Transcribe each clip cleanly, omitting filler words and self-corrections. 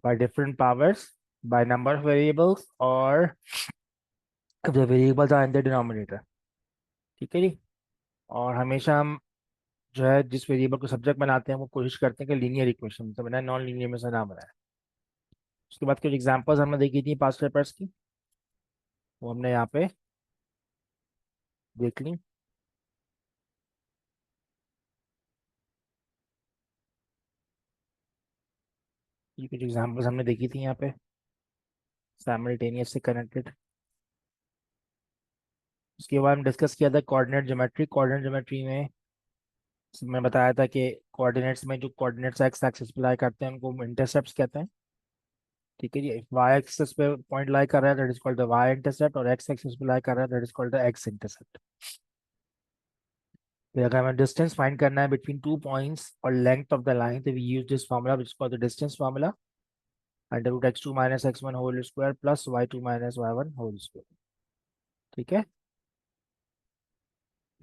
by different powers by number of variables or if the variables are in the denominator। ठीक है जी। और हमेशा हम जो है जिस वेरिएबल को सब्जेक्ट बनाते हैं वो कोशिश करते हैं कि लीनियर इक्वेशन से बनाए, नॉन लीनियर में से ना बनाए। उसके बाद कुछ एग्जांपल्स हमने देखी थी पास्ट पेपर्स की, वो हमने यहाँ पे देख ली। ये कुछ एग्जांपल्स हमने देखी थी यहाँ पे साइमल्टेनियस से कनेक्टेड। उसके बाद हम डिस्कस किया था कोऑर्डिनेट ज्योमेट्री। कोऑर्डिनेट ज्योमेट्री में मैं बताया था कि कोऑर्डिनेट्स में जो कोऑर्डिनेट्स एक्स एक्सिस पे लाई करते हैं उनको इंटरसेप्ट्स कहते हैं। ठीक है जी। वाई एक्सिस पे पॉइंट लाई कर रहा है that is called the Y intercept, और एक्स एक्सिस पे लाई कर रहा है that is called the X intercept. फिर अगर हमें डिस्टेंस फाइंड करना है बिटवीन टू पॉइंट्स और लेंथ ऑफ द लाइन, तो we use this formula which is called the distance formula, under root X two minus X one whole square plus Y to minus Y one whole square. ठीक है।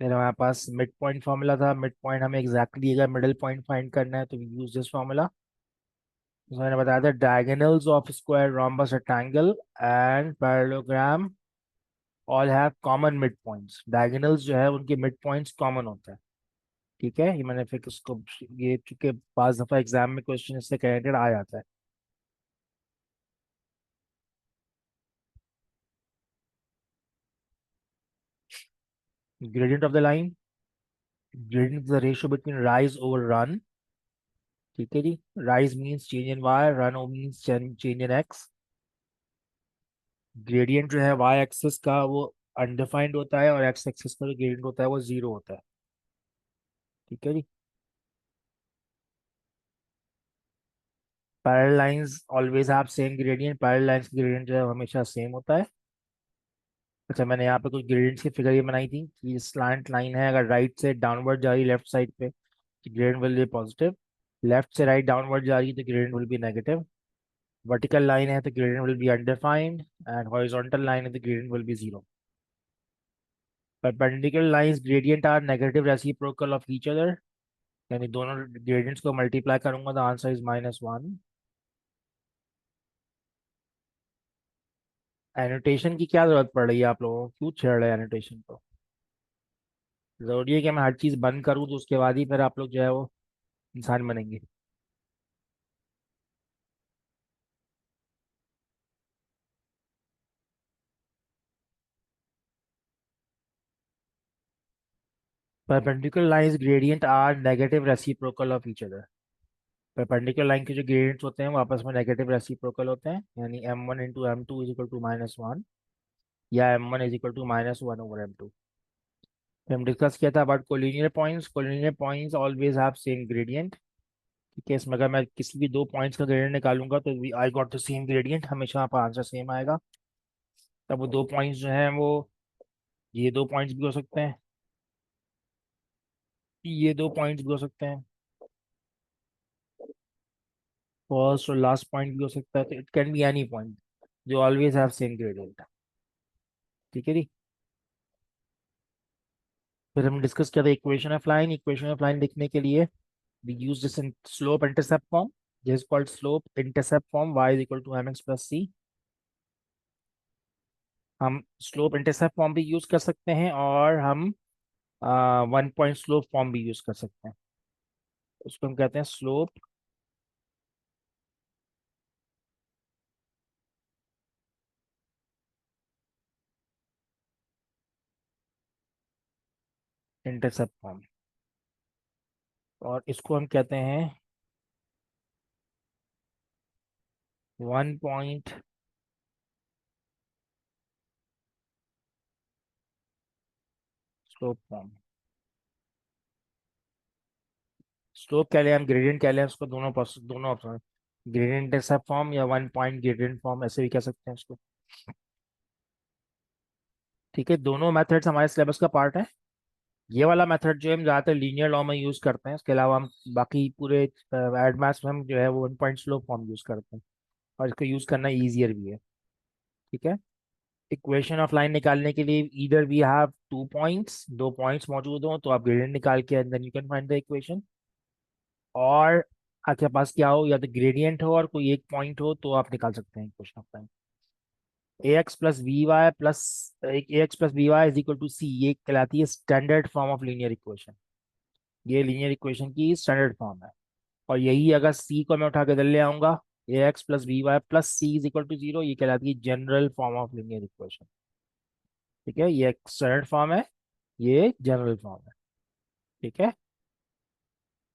फिर हमारे पास mid point formula था। Mid point हमें exactly अगर middle point find करना है तो वी यूज दिस फार्मूला। तो मैंने बताया था diagonals of square rhombus rectangle and parallelogram all have common mid points. Diagonals जो है उनके मिड पॉइंट्स कॉमन होते हैं। ठीक है। ये मैंने फिर उसको, ये चूंकि पांच दफा एग्जाम में क्वेश्चन इससे कनेक्टेड आ जाता है। Gradient of the line, gradient is the ratio between rise over run. ठीक है जी। Rise means change in y, run means change in x. Gradient जो है वाई एक्सिस का वो अनडिफाइंड होता है और एक्स एक्सिस का जो ग्रेडियंट होता है वो जीरो होता है। ठीक है जी। Parallel lines always have same gradient. Parallel lines की ग्रेडियंट जो है वो हमेशा सेम होता है। अच्छा, मैंने यहाँ पे कुछ ग्रेडियंट्स की फिगर ये बनाई थी कि स्लैंट लाइन है, अगर राइट से डाउनवर्ड जा रही है लेफ्ट साइड पे तो gradient will be positive, left से राइट डाउनवर्ड जा रही है तो gradient will be negative, vertical line है तो gradient will be undefined, and horizontal line है तो gradient will be zero. Perpendicular lines gradient are negative reciprocal of each other, यानी दोनों ग्रेडियंट्स को मल्टीप्लाई करूंगा तो आंसर इज -1। एनोटेशन की क्या जरूरत पड़ रही है आप लोगों को, क्यों छेड़ रहे हैं एनोटेशन को? जरूरी है कि मैं हर चीज बंद करूँ तो उसके बाद ही फिर आप लोग जो है वो इंसान बनेंगे? Perpendicular lines gradient are negative reciprocal of each other. Perpendicular line के जो ग्रेडियंट्स होते हैं वो आपस में नेगेटिव रेसिप्रोकल होते हैं, यानी m1 into M two is equal to -1 या m1 is equal to -1 over m2। फिर हम डिस्कस किया था about collinear points. Collinear points always have same gradient. ठीक है। इसमें अगर मैं किसी भी दो पॉइंट्स का ग्रेडियंट निकालूंगा तो I got the same gradient, हमेशा आपका आंसर सेम आएगा। तब वो दो पॉइंट्स जो हैं वो ये दो पॉइंट्स भी हो सकते हैं, ये दो पॉइंट्स भी हो सकते हैं, फर्स्ट और लास्ट पॉइंट भी हो सकता है, तो it can be any point जो ऑलवेज हैव सेम ग्रेडियंट। ठीक है जी। फिर हम डिस्कस किया था equation of line. Equation of line लिखने के लिए we use this in slope intercept form. This is called slope intercept form, y is equal to mx plus c। हम स्लोप इंटरसेप्ट फॉर्म भी यूज कर सकते हैं और हम वन पॉइंट स्लोप फॉर्म भी यूज कर सकते हैं। उसको हम कहते हैं स्लोप इंटरसेप्ट फॉर्म, और इसको हम कहते हैं one point slope form. Slope कह लें हम, ग्रेडियंट कह लें उसको, दोनों ऑप्शन, ग्रेडियंट इंटरसेप्ट फॉर्म या वन पॉइंट ग्रेडियंट फॉर्म ऐसे भी कह सकते हैं उसको। ठीक है। दोनों मेथड्स हमारे सिलेबस का पार्ट है। ये वाला मेथड जो है हम ज़्यादातर लीनियर लॉ में यूज़ करते हैं, इसके अलावा हम बाकी पूरे एड मैथ्स में हम जो है वो one point slow form use करते हैं, और इसको यूज़ करना ईजियर भी है। ठीक है। इक्वेशन ऑफ लाइन निकालने के लिए इधर वी हैव टू पॉइंट्स, दो पॉइंट्स मौजूद हो तो आप ग्रेडियंट निकाल के then you can find the equation, और आपके पास क्या हो, या तो ग्रेडियंट हो और कोई एक पॉइंट हो, तो आप निकाल सकते हैं question of time. A x plus b y plus a x plus b y is equal to c, ये कहलाती है standard form of linear equation. ये लीनियर इक्वेशन की स्टैंडर्ड फॉर्म है। और यही अगर सी को मैं उठा के इधर ले आऊंगा, a x plus b y plus c is equal to zero, ये कहलाती है general form of linear equation. ठीक है, ये एक स्टैंडर्ड फॉर्म है, ये जनरल फॉर्म है। ठीक है।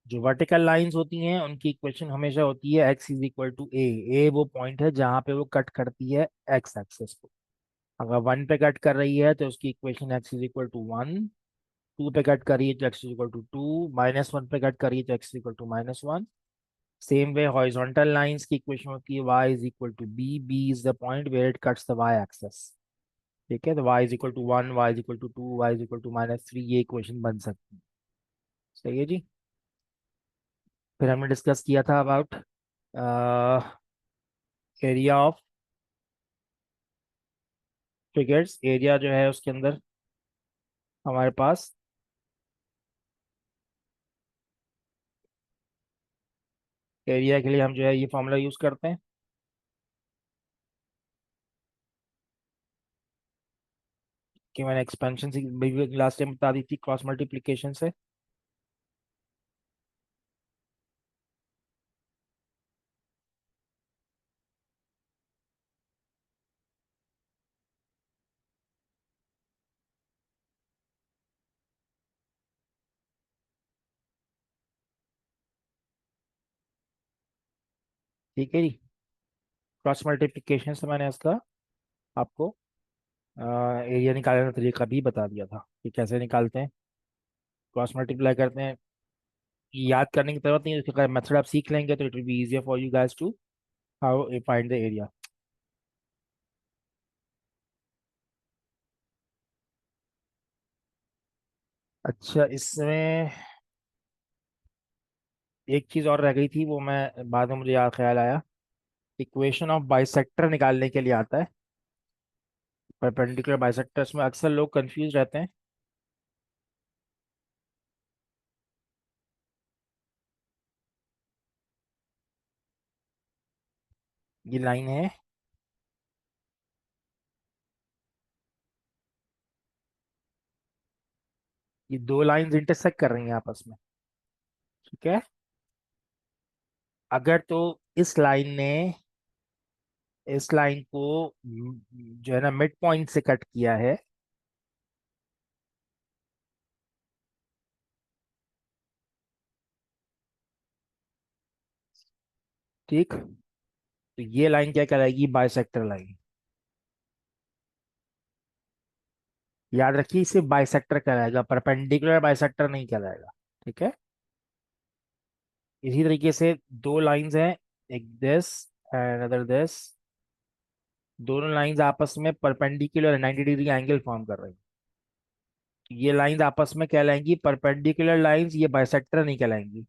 जो वर्टिकल लाइंस होती हैं उनकी इक्वेशन हमेशा होती है एक्स इज इक्वल टू ए। ए वो पॉइंट है जहां पे वो कट करती है एक्स एक्सेस को। अगर वन पे कट कर रही है तो उसकी equation X is equal to one, two पे कट करी है तो X is equal to two, minus one पे कट करी है तो X is equal to minus one. Same way horizontal lines की इक्वेशन होती है y is equal to B, B is the point where it cuts the y axis. ठीक है, तो y is equal to one, y is equal to to, y is equal to minus three, ये equation बन सकती है। सही है जी। फिर हमने डिस्कस किया था about area of figures. Area जो है उसके अंदर हमारे पास एरिया के लिए हम जो है ये फॉर्मूला यूज करते हैं कि मैंने एक्सपेंशन से लास्ट टाइम बता दी थी, क्रॉस मल्टीप्लिकेशन से। ठीक है जी। क्रॉस मल्टीप्लिकेशन से मैंने इसका आपको एरिया निकालने का तरीका भी बता दिया था कि कैसे निकालते हैं, क्रॉस मल्टीप्लाई करते हैं। याद करने की जरूरत नहीं है, उसका मेथड आप सीख लेंगे तो it will be easier for you guys to how find the area. अच्छा, इसमें एक चीज और रह गई थी, वो मैं बाद में मुझे याद ख्याल आया। इक्वेशन ऑफ बाइसेक्टर निकालने के लिए आता है, परपेंडिकुलर बाइसेक्टर्स में अक्सर लोग कंफ्यूज रहते हैं। ये लाइन है, ये दो लाइंस इंटरसेक्ट कर रही हैं आपस में। ठीक है। अगर तो इस लाइन ने इस लाइन को जो है ना मिड पॉइंट से कट किया है, ठीक, तो ये लाइन क्या कहलाएगी, बाइसेक्टर लाइन। याद रखिए, इसे बाइसेक्टर कहलाएगा, परपेंडिकुलर बाइसेक्टर नहीं कहलाएगा। ठीक है। इसी तरीके से दो लाइंस हैं, एक दिस एंड अदर दिस, दोनों लाइंस आपस में परपेंडिकुलर 90 डिग्री एंगल फॉर्म कर रही हैं। ये लाइंस आपस में कहलाएंगी परपेंडिकुलर लाइंस, ये बाइसेक्टर नहीं कहलाएंगी।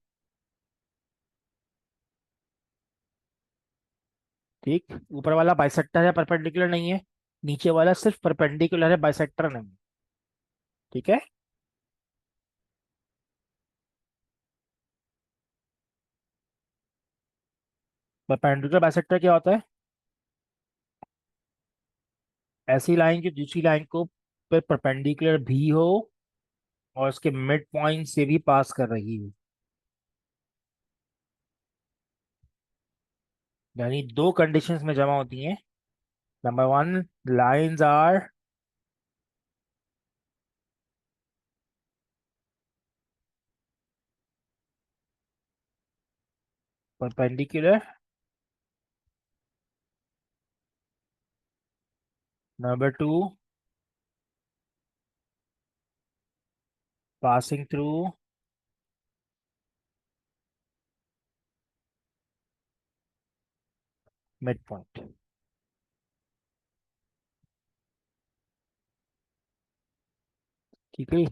ठीक, ऊपर वाला बाइसेक्टर है, परपेंडिकुलर नहीं है। नीचे वाला सिर्फ परपेंडिकुलर है, बाइसेक्टर नहीं है। ठीक है। परपेंडिकुलर बाइसेक्टर क्या होता है, ऐसी लाइन जो दूसरी लाइन को पे परपेंडिकुलर भी हो और उसके मिड पॉइंट से भी पास कर रही हो। यानी दो कंडीशंस में जमा होती हैं। Number one, lines are perpendicular. Number two, passing through mid point. ठीक है,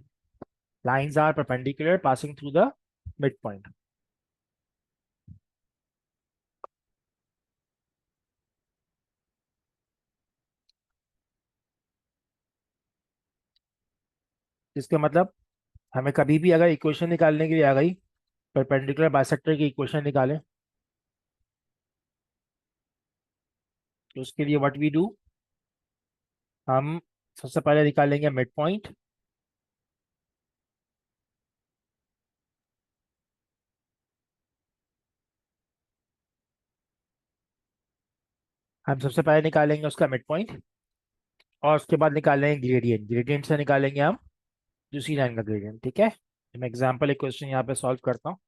lines are perpendicular passing through the mid point. इसका मतलब हमें कभी भी अगर इक्वेशन निकालने के लिए आ गई परपेंडिकुलर बाइसेक्टर की इक्वेशन निकालें। तो उसके लिए व्हाट वी डू, हम सबसे पहले निकालेंगे मिड पॉइंट। हम सबसे पहले निकालेंगे उसका मिड पॉइंट, और उसके बाद निकालेंगे ग्रेडियंट। ग्रेडियंट से निकालेंगे हम दूसरी लाइन का ग्रेडियंट। ठीक है, तो मैं एग्जाम्पल एक क्वेश्चन यहाँ पे सॉल्व करता हूँ।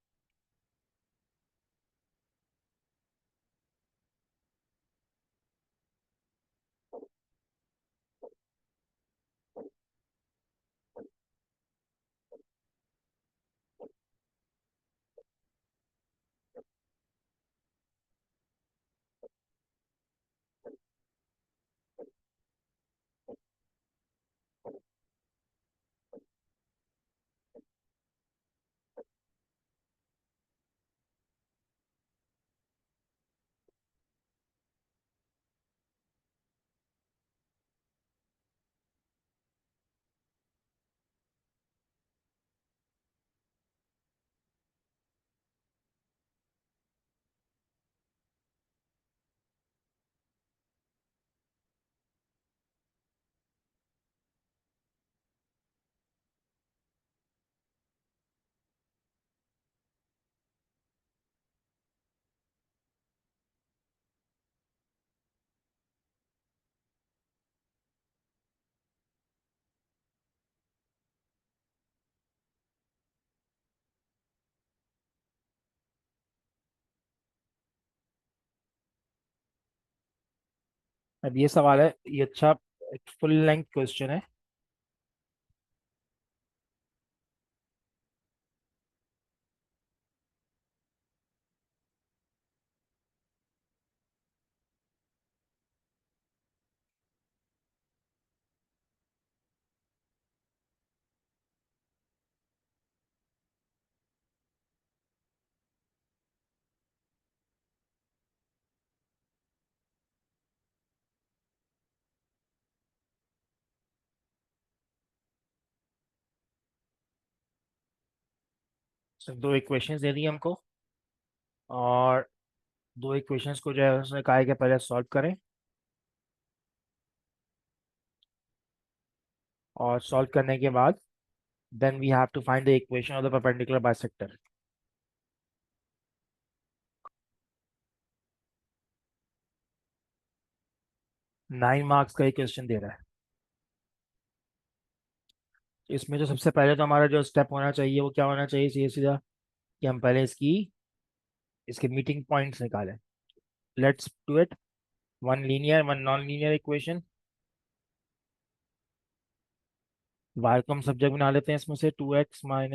अब ये सवाल है, ये अच्छा फुल लेंथ क्वेश्चन है। सिर्फ दो इक्वेशंस दे दी हमको, और दो इक्वेशंस को जो है उसने कहा है कि पहले सॉल्व करें, और सॉल्व करने के बाद then we have to find the equation of the perpendicular bisector. 9 marks का एक क्वेश्चन दे रहा है। इसमें जो सबसे पहले तो हमारा जो स्टेप होना चाहिए वो क्या होना चाहिए, सीधे सीधा, कि हम पहले इसके मीटिंग पॉइंट्स निकालें। Let's do it. One linear one non linear equation. Y को हम सब्जेक्ट बना लेते हैं इसमें से, 2x - y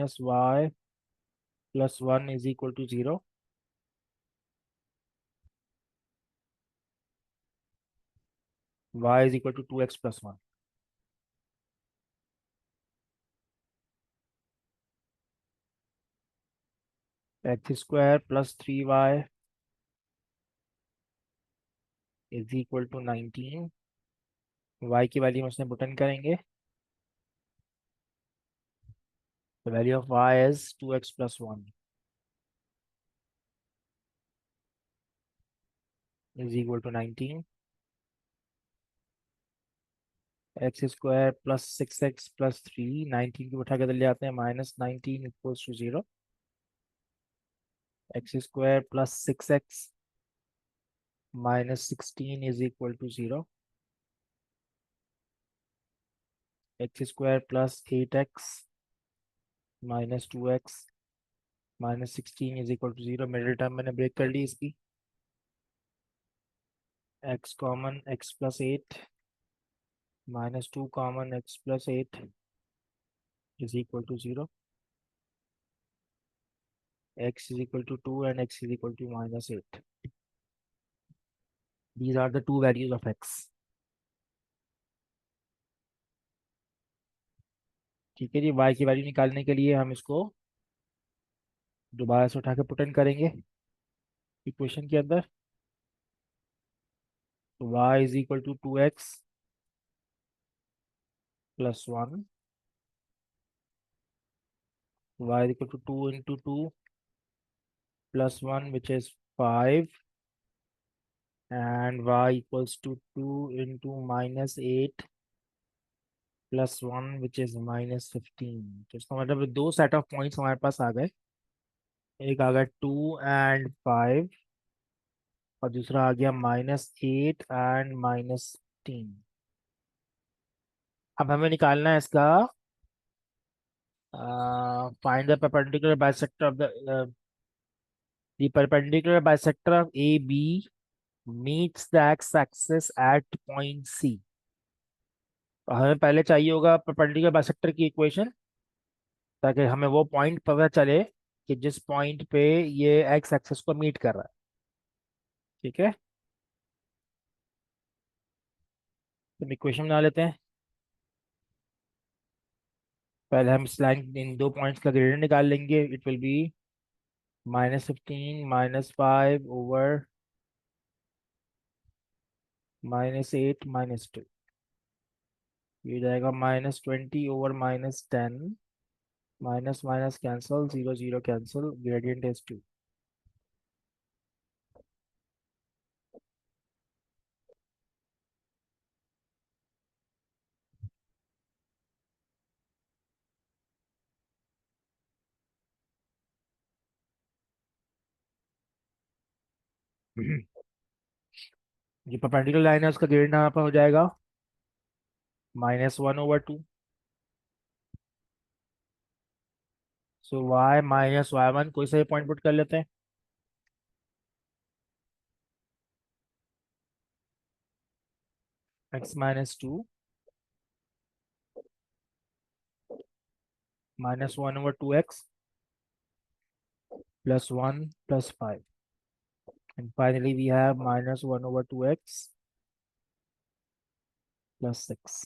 + 1 is equal to 0। y is equal to 2x + 1। x² + 3y is equal to 19। y की वैल्यू हम उसमें पुट इन करेंगे। The value of y is 2x + 1 is equal to 19। x² + 6x + 3, 19 को उठा के ले आते हैं, -19 = 0। x² + 6x - 16 is equal to 0। x² + 8x - 2x - 16 is equal to 0। Middle term मैंने ब्रेक कर ली इसकी। x common, x + 8 -2 common, x + 8 is equal to 0। x is equal to 2 and x is equal to -8। These are the two values of x। ठीक है जी, y की value निकालने के लिए हम इसको दोबारा से उठा के पुट इन करेंगे इक्वेशन के अंदर। तो y is equal to 2x + 1, y is equal to 2 × 2 plus 1 which is 5 and y equals to 2 into minus 8 plus 1 which is minus 15। तो इसका मतलब दो सेट ऑफ पॉइंट्स हमारे पास आ गए। एक आ गया 2 and 5 और दूसरा आ गया -8 and -15। अब हमें निकालना है इसका find the perpendicular bisector of the perpendicular bisector of A B meets the x axis at point C. तो हमें पहले चाहिए होगा परपेंडिकुलर बाइसेक्टर की इक्वेशन, ताकि हमें वो पॉइंट पता चले कि जिस पॉइंट पे ये एक्स एक्सिस को मीट कर रहा है। ठीक है, तो इक्वेशन बना लेते हैं। पहले हम इस लाइन इन दो पॉइंट्स का ग्रेडियंट निकाल लेंगे। It will B -15 -5 over -8 -2। ये जाएगा -20 over -10। Minus minus cancel, 0 0 cancel, gradient is 2। ये परपेंडिकुलर लाइन है, उसका ग्रेडियंट यहाँ पर हो जाएगा -1/2। सो y -y1 कोई सा पॉइंट पुट कर लेते हैं। x -2 -1/2x +1 +5 and finally we have -1/2x +6।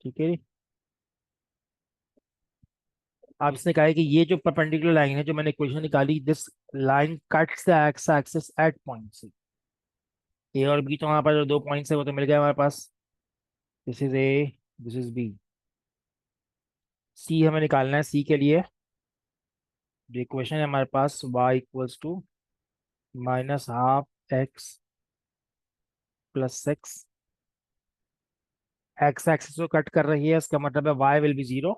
ठीक है जी। अब इसने कहा है कि ये जो परपेंडिकुलर लाइन है जो मैंने इक्वेशन निकाली, this line cuts the x axis at point c. A और बी तो वहां पर जो दो पॉइंट्स है वो तो मिल गए हमारे पास। This is a, this is b. C हमें निकालना है। सी के लिए जो इक्वेशन है हमारे पास y equals to -12x +6। X axis को कट कर रही है, इसका मतलब है y will be 0।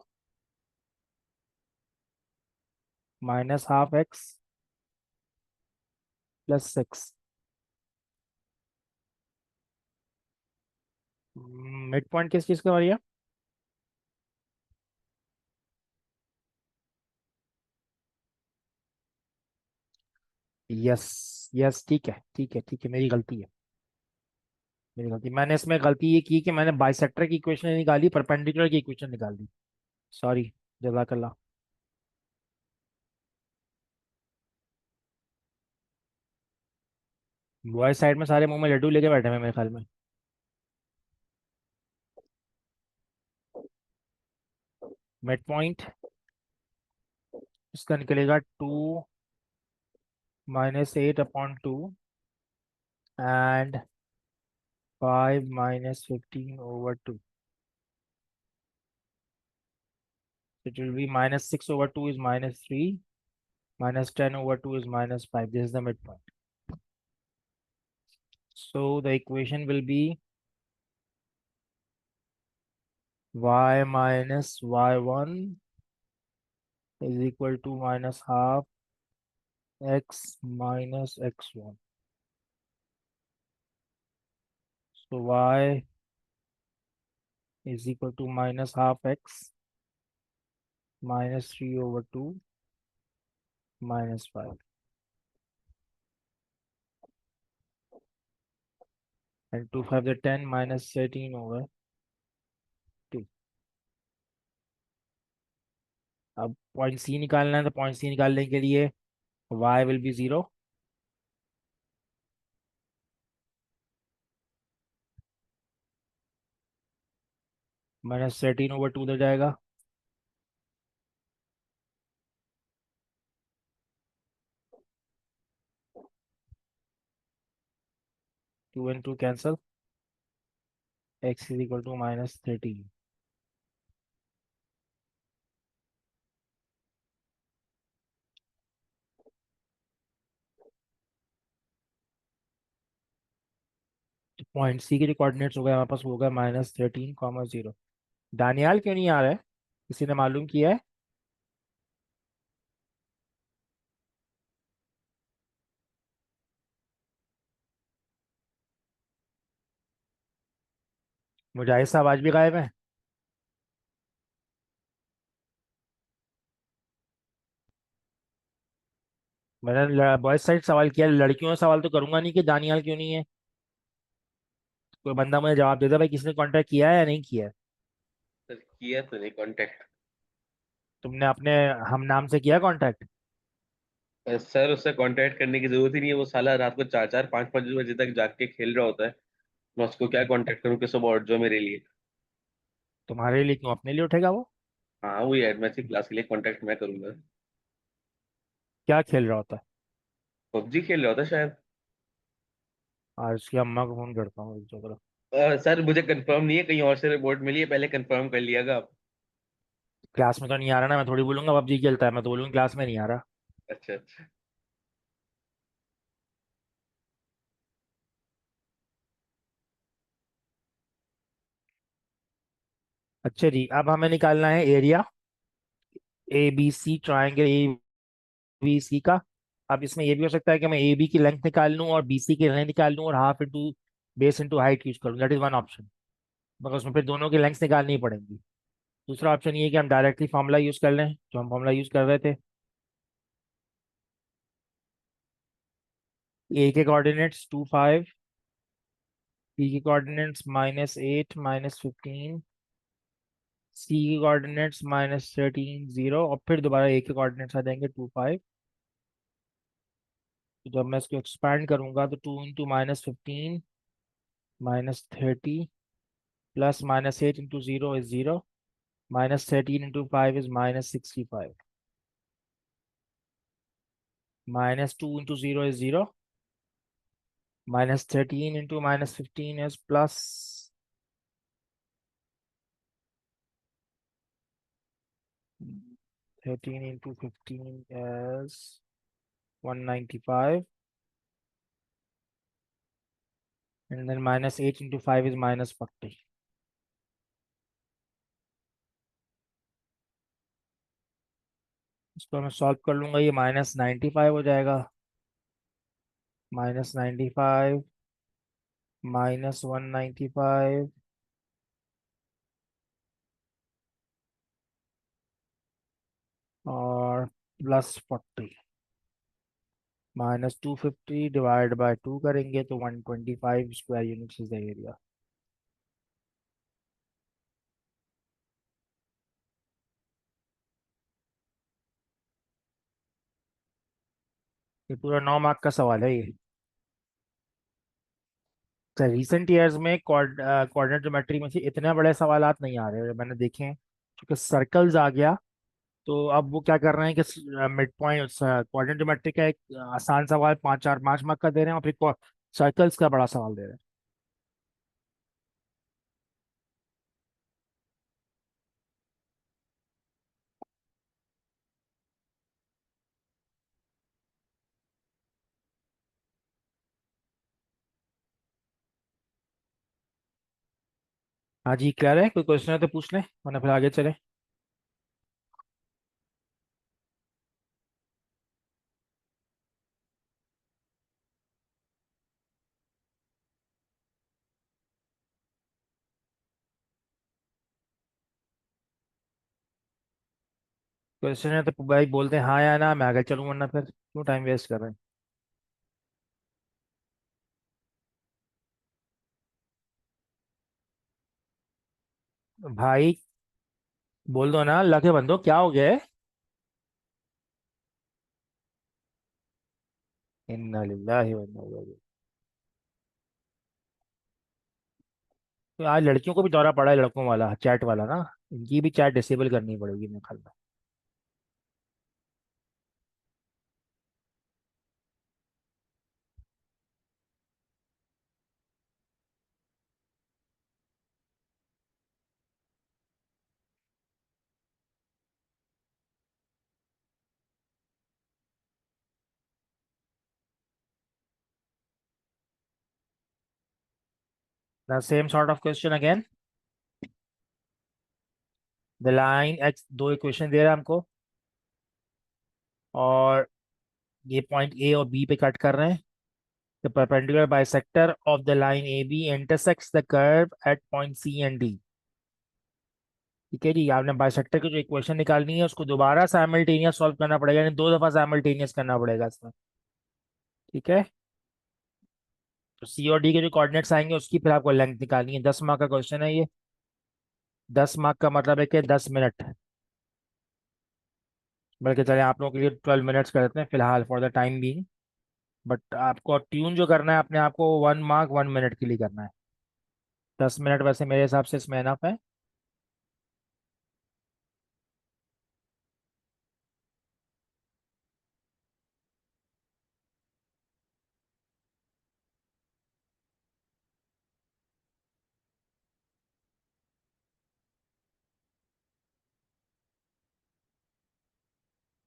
-12x +6। Mid point किस चीज का हो रही है? यस, यस, ठीक है, ठीक है, ठीक है, मेरी गलती है। मेरी गलती, मैंने इसमें गलती ये की कि मैंने बाइसेक्टर की इक्वेशन नहीं निकाली, परपेंडिकुलर की इक्वेशन निकाल दी। सॉरी, जज़ाकल्लाह। बॉयज साइड में सारे मुंह में लड्डू लेके बैठे हैं मेरे ख्याल में। मिड पॉइंट इसका निकलेगा 2 -8/2 and 5 -15/2। It will be -6/2 is -3, -10/2 is -5. This is the midpoint. So the equation will be y minus y1 is equal to -half x minus x1. So y is equal to -half x -3/2 -5, and 2 5 the 10 -13/2। अब point सी निकालना है, तो point सी निकालने के लिए y will be 0, -13/2 उधर जाएगा, 2 and 2 cancel, X is equal to -13। Point C के जो कोऑर्डिनेट्स हो गए हमारे पास वो हो गया -13, 0। दानियाल क्यों नहीं आ रहा है? किसी ने मालूम किया है? मुजाहिद साहब आज भी गायब है। मैंने बॉयज साइड सवाल किया, लड़कियों का सवाल तो करूंगा नहीं कि दानियाल क्यों नहीं है। कोई बंदा मुझे जवाब दे दे भाई, किसने कांटेक्ट किया है या नहीं किया है? सर किया तो नहीं कांटेक्ट। तुमने अपने हम नाम से किया कांटेक्ट? सर उससे कांटेक्ट करने की जरूरत ही नहीं है, वो साला रात को 4-4 5-5 बजे तक जाग के खेल रहा होता है। मैं उसको क्या कांटेक्ट करूँ कि सुबह उठ जाओ मेरे लिए। तुम्हारे लिए क्यों, अपने लिए उठेगा वो? हाँ वही एडमेसी क्लास के लिए कांटेक्ट मैं करूंगा। क्या खेल रहा होता है? पबजी खेल रहा होता है शायद। आज उसकी अम्मा को फोन करता हूँ एक जगह। सर मुझे कंफर्म नहीं है, कहीं और से रिपोर्ट मिली है, पहले कंफर्म कर लियागा आप। क्लास में तो नहीं आ रहा ना, मैं थोड़ी बोलूंगा पबजी खेलता है, मैं तो बोलूंगा क्लास में नहीं आ रहा। अच्छा अच्छा। अच्छा जी, अब हमें निकालना है area A B C, triangle A B C का। अब इसमें ये भी हो सकता है कि मैं ए बी की लेंथ निकाल लूं और बी सी की लेंथ निकाल लूं और half into base into height use करूँ, दैट इज वन ऑप्शन। मगर उसमें फिर दोनों की लेंथ निकालनी पड़ेंगी। दूसरा ऑप्शन ये है कि हम डायरेक्टली फॉर्मूला यूज कर लें, जो हम फॉर्मूला यूज कर रहे थे। ए के कोऑर्डिनेट्स 2 5, बी के कोऑर्डिनेट्स -8 -15, सी के कोऑर्डिनेट्स -13 0, और फिर दोबारा ए के कोऑर्डिनेट्स आ जाएंगे 2 5। तो जब मैं इसको एक्सपैंड करूंगा तो 2 × -15 -30 plus -8 × 0 is 0, -13 × 5 is -65, -2 × 0 is 0, -13 × -15 is plus 13 × 15 is 195, and then -8 × 5 is -40। इसको मैं सॉल्व कर लूंगा, ये -95 हो जाएगा। -95 -195 और +40, -250 डिवाइड बाय 2 करेंगे तो 125 square units is the area. ये पूरा 9 मार्क का सवाल है ये। रिसेंट ईयर्स में कोऑर्डिनेट ज्योमेट्री में से इतने बड़े सवालात नहीं आ रहे मैंने देखे हैं, क्योंकि सर्कल्स आ गया। तो अब वो क्या कर रहे हैं कि मिड पॉइंट कोऑर्डिनेट ज्योमेट्री का एक आसान सवाल 5 4 5 मार्क का दे रहे हैं, और फिर सर्कल्स का बड़ा सवाल दे रहे हैं। हाँ जी, क्लियर है? कोई क्वेश्चन है तो पूछ लें वरना फिर आगे चले। क्वेश्चन है तो भाई बोलते हैं हाँ या ना, मैं आगे चलूँ, वरना फिर क्यों टाइम वेस्ट कर रहे हैं। भाई बोल दो ना, अल्लाह के बंदो क्या हो गया है? इन्ना लिल्लाहि व इन्ना इलैहि राजिऊन। तो आज लड़कियों को भी दौरा पड़ा है, लड़कों वाला चैट वाला ना, इनकी भी चैट डिसेबल करनी पड़ेगी मेरे ख्याल में। The same sort of question again. The line x, दो इक्वेशन दे रहा है हमको, और ये पॉइंट ए और बी पे कट कर रहे हैं. The perpendicular bisector of the line AB intersects the curve at point C and D. ठीक है जी, आपने बाइसेक्टर की जो इक्वेशन निकालनी है उसको दोबारा साइमल्टेनियस सॉल्व करना पड़ेगा, यानी दो दफा साइमल्टेनियस करना पड़ेगा इसमें. ठीक है. तो सी और डी के जो कोऑर्डिनेट्स आएंगे उसकी फिर आपको लेंथ निकालनी है. 10 मार्क का क्वेश्चन है ये. 10 मार्क का मतलब है कि 10 मिनट. बल्कि चले आप लोगों के लिए 12 मिनट्स करते हैं फिलहाल for the time being. But आपको ट्यून जो करना है अपने आप को 1 मार्क 1 मिनट के लिए करना है. 10 मिनट वैसे मेरे हिसाब से इसमें एनफ है.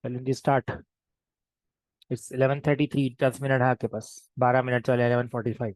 चलिए स्टार्ट. इट्स 11:33. 10 मिनट है आपके पास. 12 मिनट चले 11:45.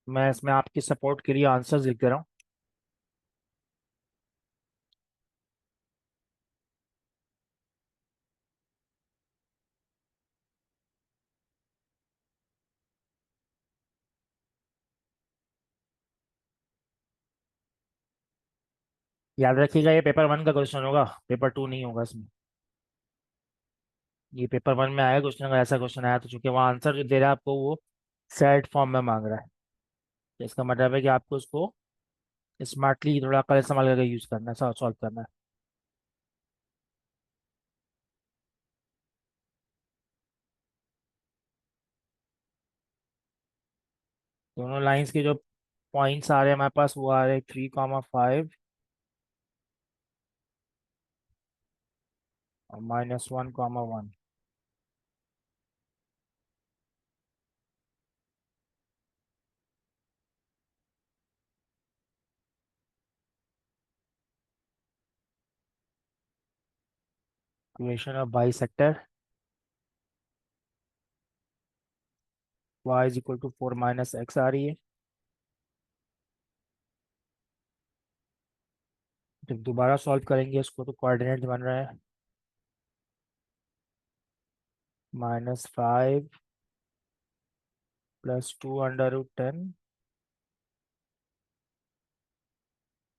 मैं इसमें आपकी सपोर्ट के लिए आंसर्स लिख दे रहा हूँ. याद रखिएगा ये पेपर 1 का क्वेश्चन होगा, पेपर 2 नहीं होगा इसमें. ये पेपर 1 में आएगा क्वेश्चन. अगर ऐसा क्वेश्चन आया तो चूंकि वो आंसर जो दे रहा है आपको वो सेट फॉर्म में मांग रहा है, तो इसका मतलब है कि आपको उसको स्मार्टली थोड़ा अकल इस्तेमाल करके यूज करना है, सॉल्व करना है. दोनों लाइंस के जो पॉइंट्स आ रहे हैं हमारे पास वो आ रहे हैं 3,5 और -1,1. Equation of bisector y is equal to 4 - x आ रही है. जब दोबारा सॉल्व करेंगे इसको तो कोऑर्डिनेट बन रहा है -5 + 2√10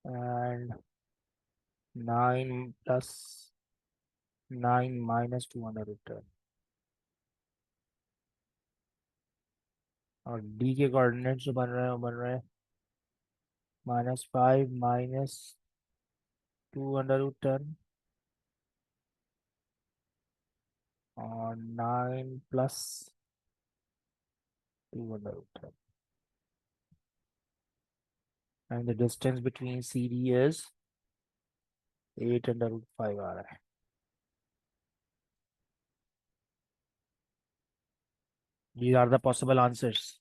एंड 9 + 9 - 2√10. और डी के कोऑर्डिनेट जो बन रहे हैं वो बन रहे हैं -5 - 2√10 और 9 + 2√10. And the distance between CD is 8√5 आ रहा है. These are the possible answers.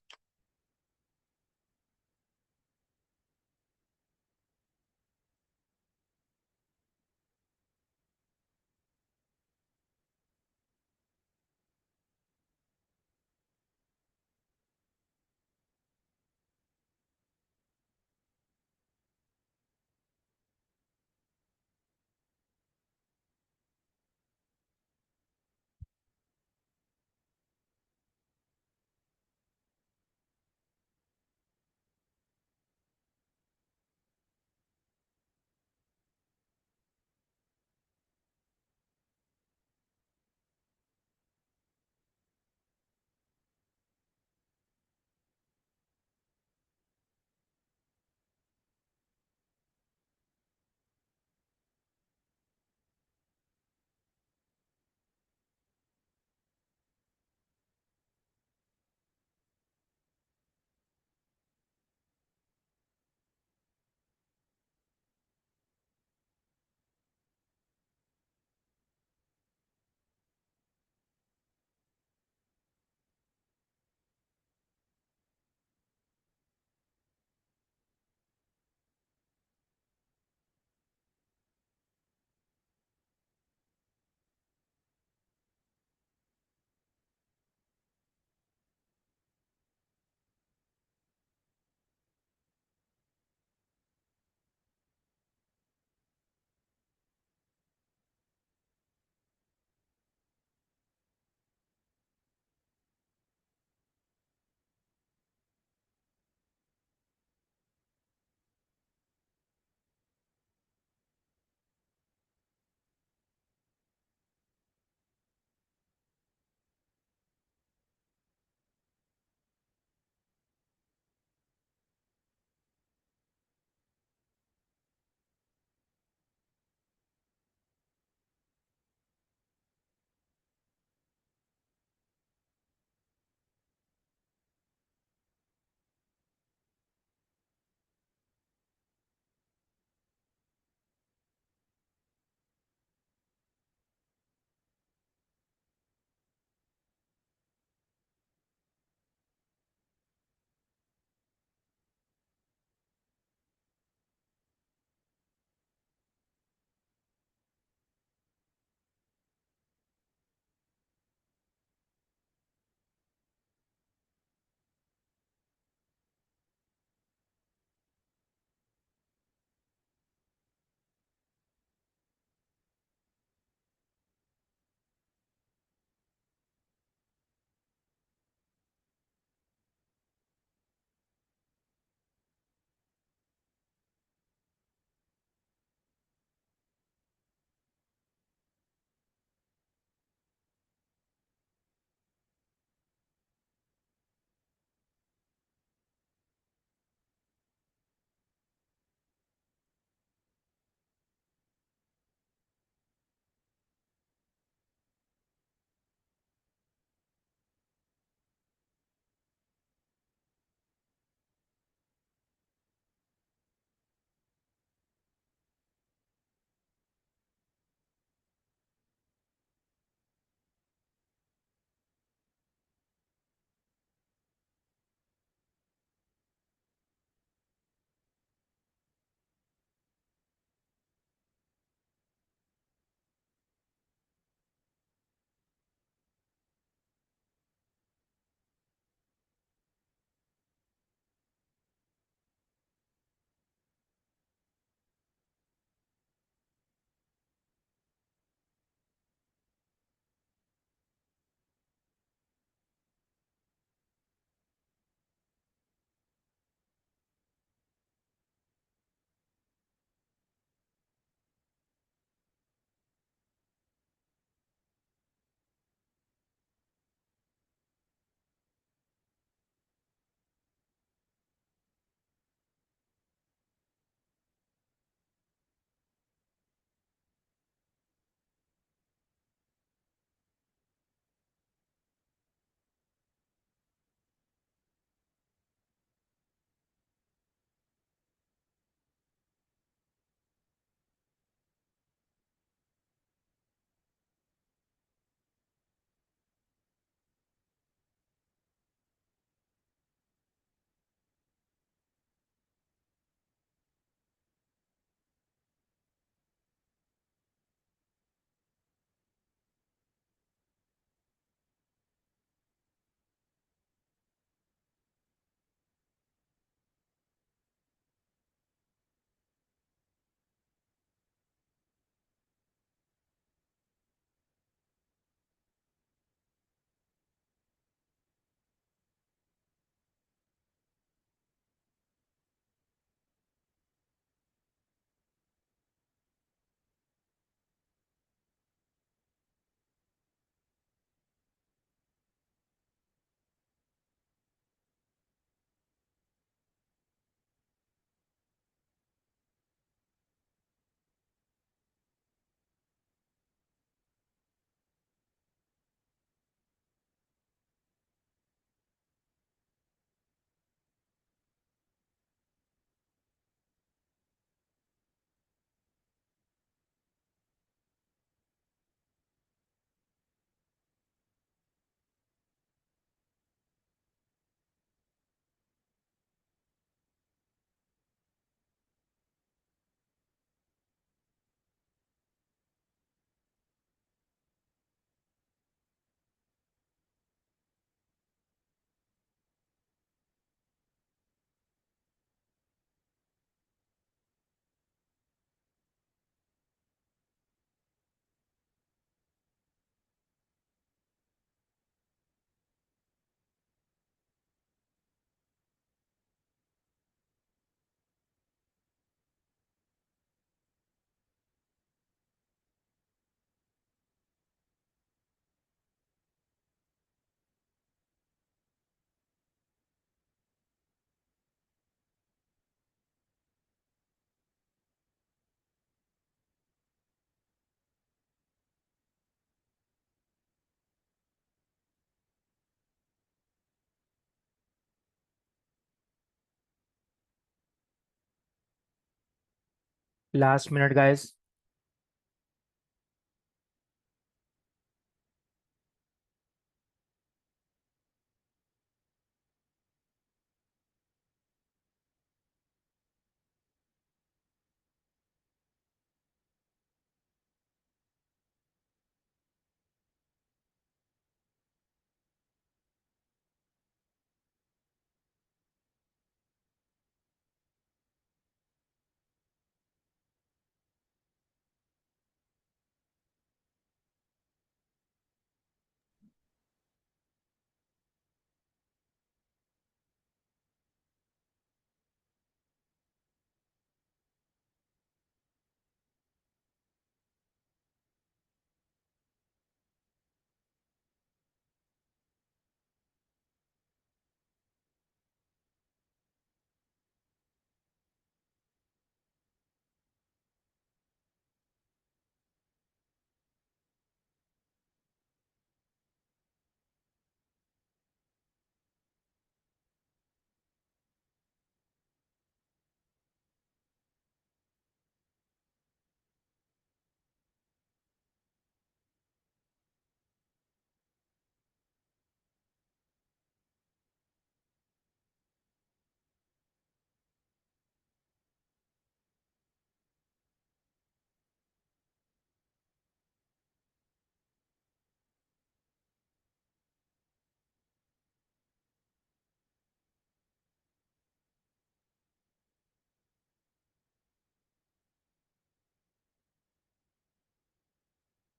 Last minute guys.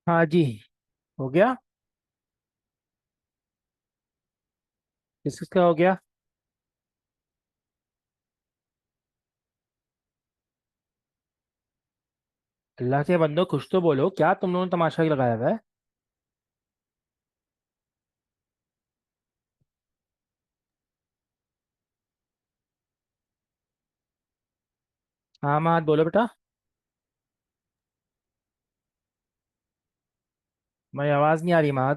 हाँ जी। हो गया। किसका हो गया? अल्लाह के बंदो कुछ तो बोलो, क्या तुम लोगों ने तमाशा ही लगाया हुआ है? हाँ माँ बोलो बेटा। मेरी आवाज़ नहीं आ रही माँ।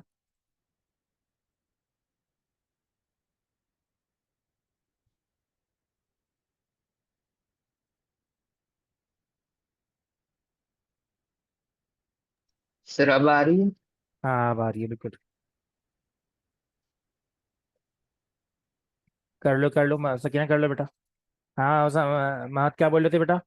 सर अब आ रही है। हाँ अब आ रही है बिल्कुल। कर लो सकीना, कर लो बेटा। हाँ माँ क्या बोल रहे थे बेटा?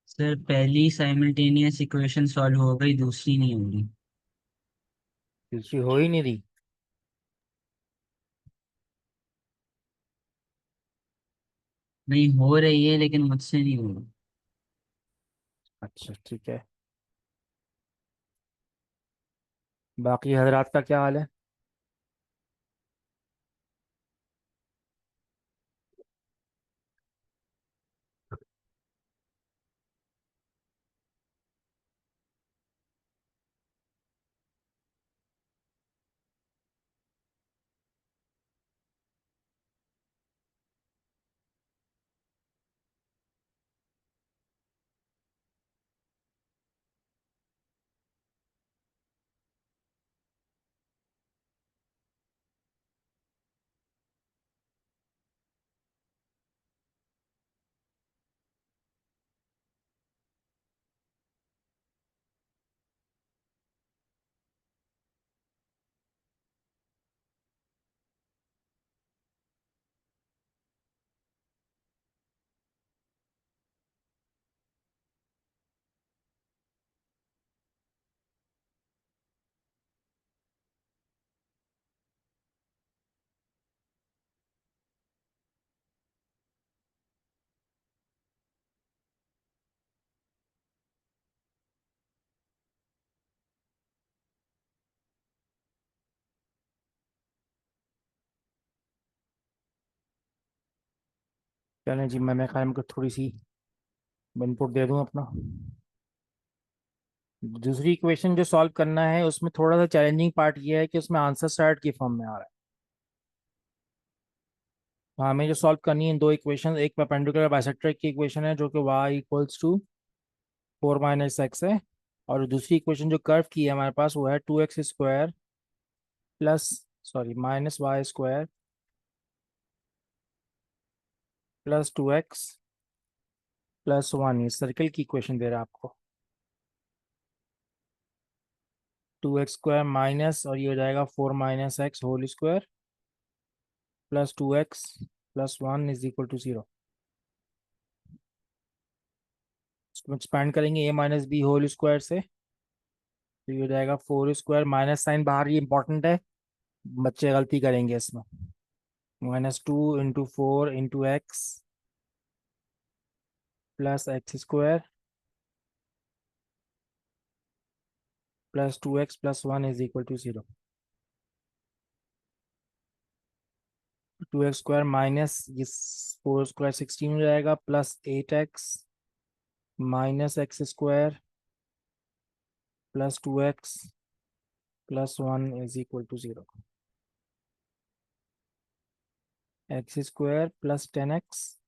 सर पहली साइमल्टेनियस इक्वेशन सॉल्व हो गई, दूसरी नहीं हो रही। किसी हो ही नहीं रही। नहीं हो रही है लेकिन मुझसे नहीं हो रही। अच्छा ठीक है। बाकी हजरात का क्या हाल है? चलें जी, मैं कायम को थोड़ी सी इनपुट दे दूं अपना। दूसरी इक्वेशन जो सॉल्व करना है उसमें थोड़ा सा चैलेंजिंग पार्ट ये है कि उसमें आंसर स्टार्ट की फॉर्म में आ रहा है। तो हमें जो सॉल्व करनी है दो इक्वेशन, एक परपेंडिकुलर बाइसेक्टर की इक्वेशन है जो कि y इक्वल्स टू 4 - x है, और दूसरी इक्वेशन जो कर्व की है हमारे पास वो है 2x² plus sorry -y² plus 2x+1। ये सर्कल की इक्वेशन दे रहा है आपको। 2x² माइनस और ये हो जाएगा 4 - x whole square plus 2x+1 is equal to 0। इसको एक्सपैंड करेंगे a - b होल स्क्वायर से, तो ये हो जाएगा 4² माइनस साइन बाहर, ये इंपॉर्टेंट है, बच्चे गलती करेंगे इसमें। -2 × 4 × x plus x² plus 2x+1 is equal to 0। 2x² minus ये 4² 16 हो जाएगा plus 8x minus x² plus 2x+1 is equal to 0। x² plus 10x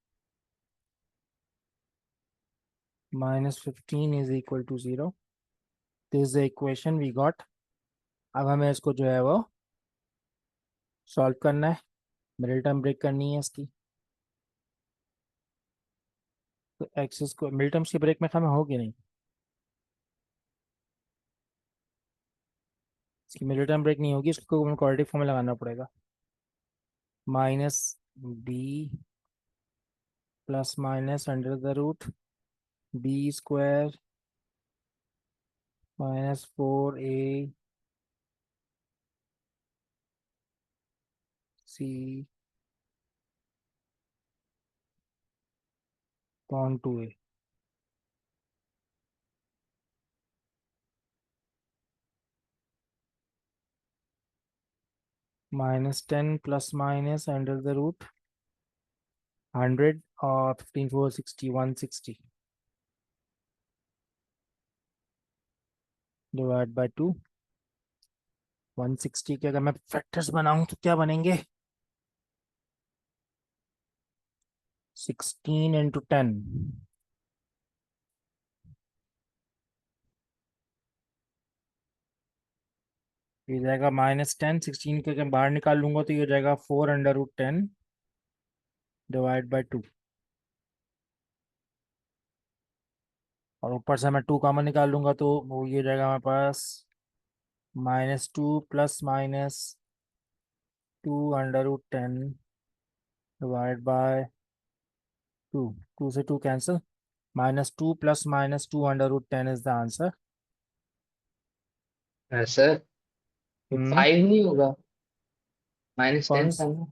minus 15 is equal to 0। This is the equation we got. अब हमें इसको जो है वो solve करना है, मिडिल टर्म ब्रेक करनी है इसकी। तो एक्स को मिडिल टर्म्स की ब्रेक में हमें होगी नहीं, इसकी मिडिल टर्म ब्रेक नहीं होगी, इसको हमें क्वाड्रेटिक फॉर्म में लगाना पड़ेगा। -b plus minus under the root b² -4ac upon 2a -10 plus minus under the root 100 और 15 4 60 160 डिवाइड बाय 2। 160 के अगर मैं फैक्टर्स बनाऊं तो क्या बनेंगे? 16 × 10 ये जाएगा -10। 16 के अगर बाहर निकाल लूंगा तो ये हो जाएगा 4√10 डिवाइड बाय 2, और ऊपर से मैं 2 कॉमन निकाल लूंगा तो वो ये हो जाएगा हमारे पास -2 प्लस माइनस 2√10 डिवाइड बाय 2। 2 से 2 cancel, -2 plus minus 2√10 is the answer. Sir hmm 5 नहीं होगा? कौन -10 था ना?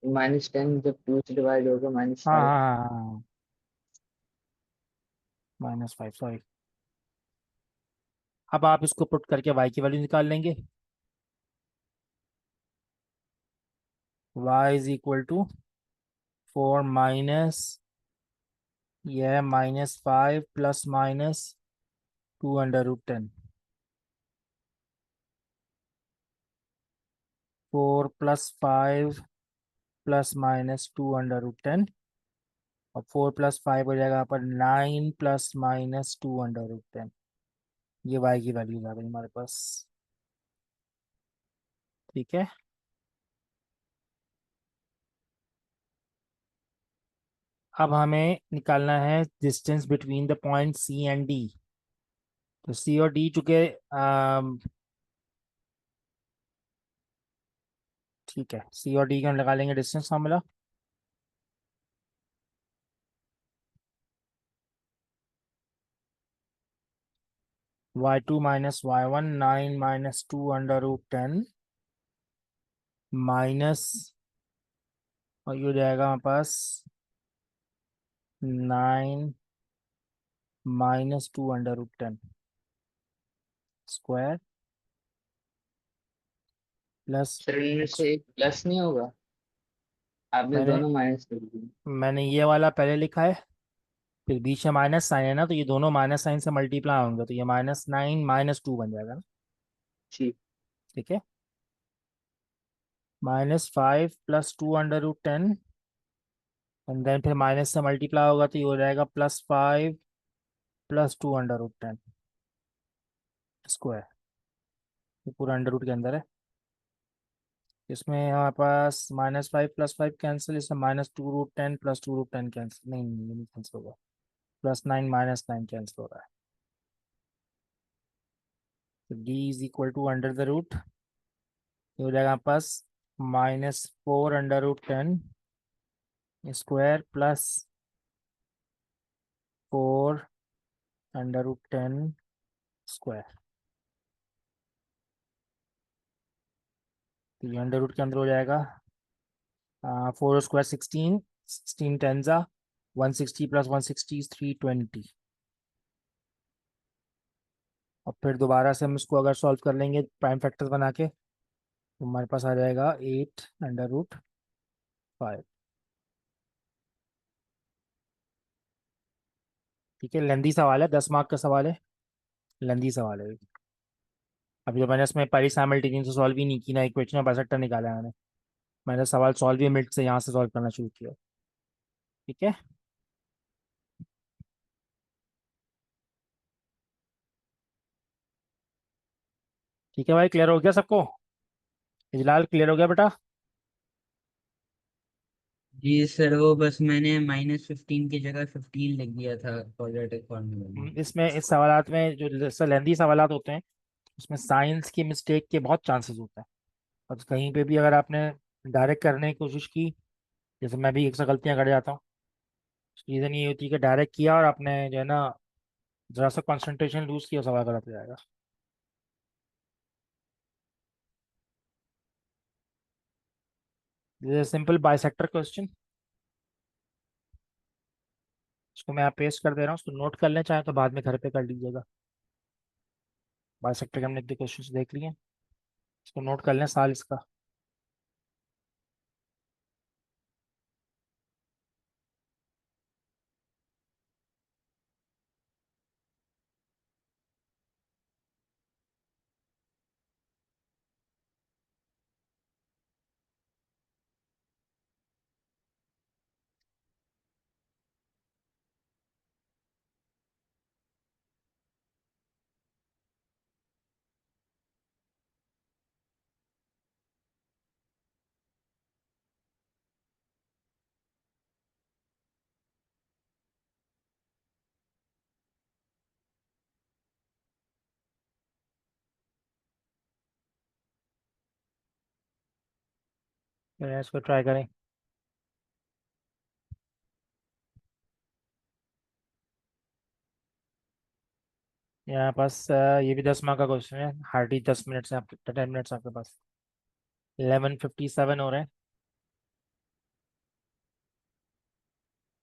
-10 जब 2 से डिवाइड होगा हाँ -5। हाँ हाँ हाँ, -5 सॉरी। अब आप इसको पुट करके y की वैल्यू निकाल लेंगे। y is equal to 4 minus यह -5 प्लस माइनस 2√10, 4 + 5 प्लस माइनस 2√10, और 4 + 5 हो जाएगा यहाँ पर 9 प्लस माइनस 2√10। ये y की वैल्यू आ गई हमारे पास। ठीक है, अब हमें निकालना है distance between the point C and D। तो C और D चुके ठीक है, C और D का हम लगा लेंगे distance formula. y2 - y1 9 - 2√10 minus, और ये हो जाएगा हमारे पास 9 - 2√10 स्क्वायर प्लस। सर इनमें से एक प्लस नहीं होगा? आपने मैंने दोनों माइनस कर दिए। मैंने ये वाला पहले लिखा है, फिर बीच में माइनस साइन है ना, तो ये दोनों माइनस साइन से मल्टीप्लाई होंगे, तो ये -9 -2 बन जाएगा ना। ठीक। ठीक है, -5 + 2√10, एंड देन फिर माइनस से मल्टीप्लाई होगा तो ये हो जाएगा +5 + 2√10 स्क्वायर। ये पूरा अंडर रूट के अंदर है। इसमें हमारे पास -5 + 5 कैंसिल, इसमें -2√10 + 2√10 कैंसिल, नहीं नहीं, ये नहीं कैंसिल होगा, +9 -9 कैंसिल हो रहा है। तो d is equal to under the root, ये हो जाएगा हमारे पास -4√10 स्क्वायर +4√10 स्क्वायर। तो ये अंडर रूट के अंदर हो जाएगा 4 स्क्वायर 16, 16 टेंजा 160 + 160 इज 320। और फिर दोबारा से हम इसको अगर सॉल्व कर लेंगे प्राइम फैक्टर्स बना के, तो हमारे पास आ जाएगा 8√5। ठीक है, लेंदी सवाल है, 10 मार्क का सवाल है, लेंदी सवाल है। अभी तो मैंने इसमें पहली साइमल्टेनियस से सॉल्व ही नहीं की ना, इक्वेशन में बाइसेक्टर निकाला है मैंने सवाल सॉल्व ही मिनट से यहाँ से सॉल्व करना शुरू किया। ठीक है, ठीक है भाई, क्लियर हो गया सबको? इजलाल क्लियर हो गया बेटा? जी सर, वो बस मैंने -15 की जगह 15 लिख दिया था क्वाड्रेटिक फॉर्मूला में। इसमें इस सवालात में जो लेंदी सवालात होते हैं, उसमें साइंस की मिस्टेक के बहुत चांसेस होते हैं। और कहीं पे भी अगर आपने डायरेक्ट करने की कोशिश की, जैसे मैं भी 100 गलतियां कर जाता हूँ, रीज़न ये होती है कि डायरेक्ट किया और आपने जो है ना जरा सा कंसंट्रेशन लूज किया, सवाल गलत हो जाएगा। दिस सिंपल बाइसेक्टर क्वेश्चन, इसको मैं यहाँ पेस्ट कर दे रहा हूँ, उसको नोट कर लें, चाहे तो बाद में घर पे कर लीजिएगा। बाइसेक्टर के हमने क्वेश्चन देख लिए, इसको नोट कर लें साल इसका। फिर इसको ट्राई करें। यहाँ पास ये भी 10 मार्क का क्वेश्चन है, हार्डली 10 मिनट से आपके 10 मिनट्स आपके पास। 11:57 हो रहे हैं,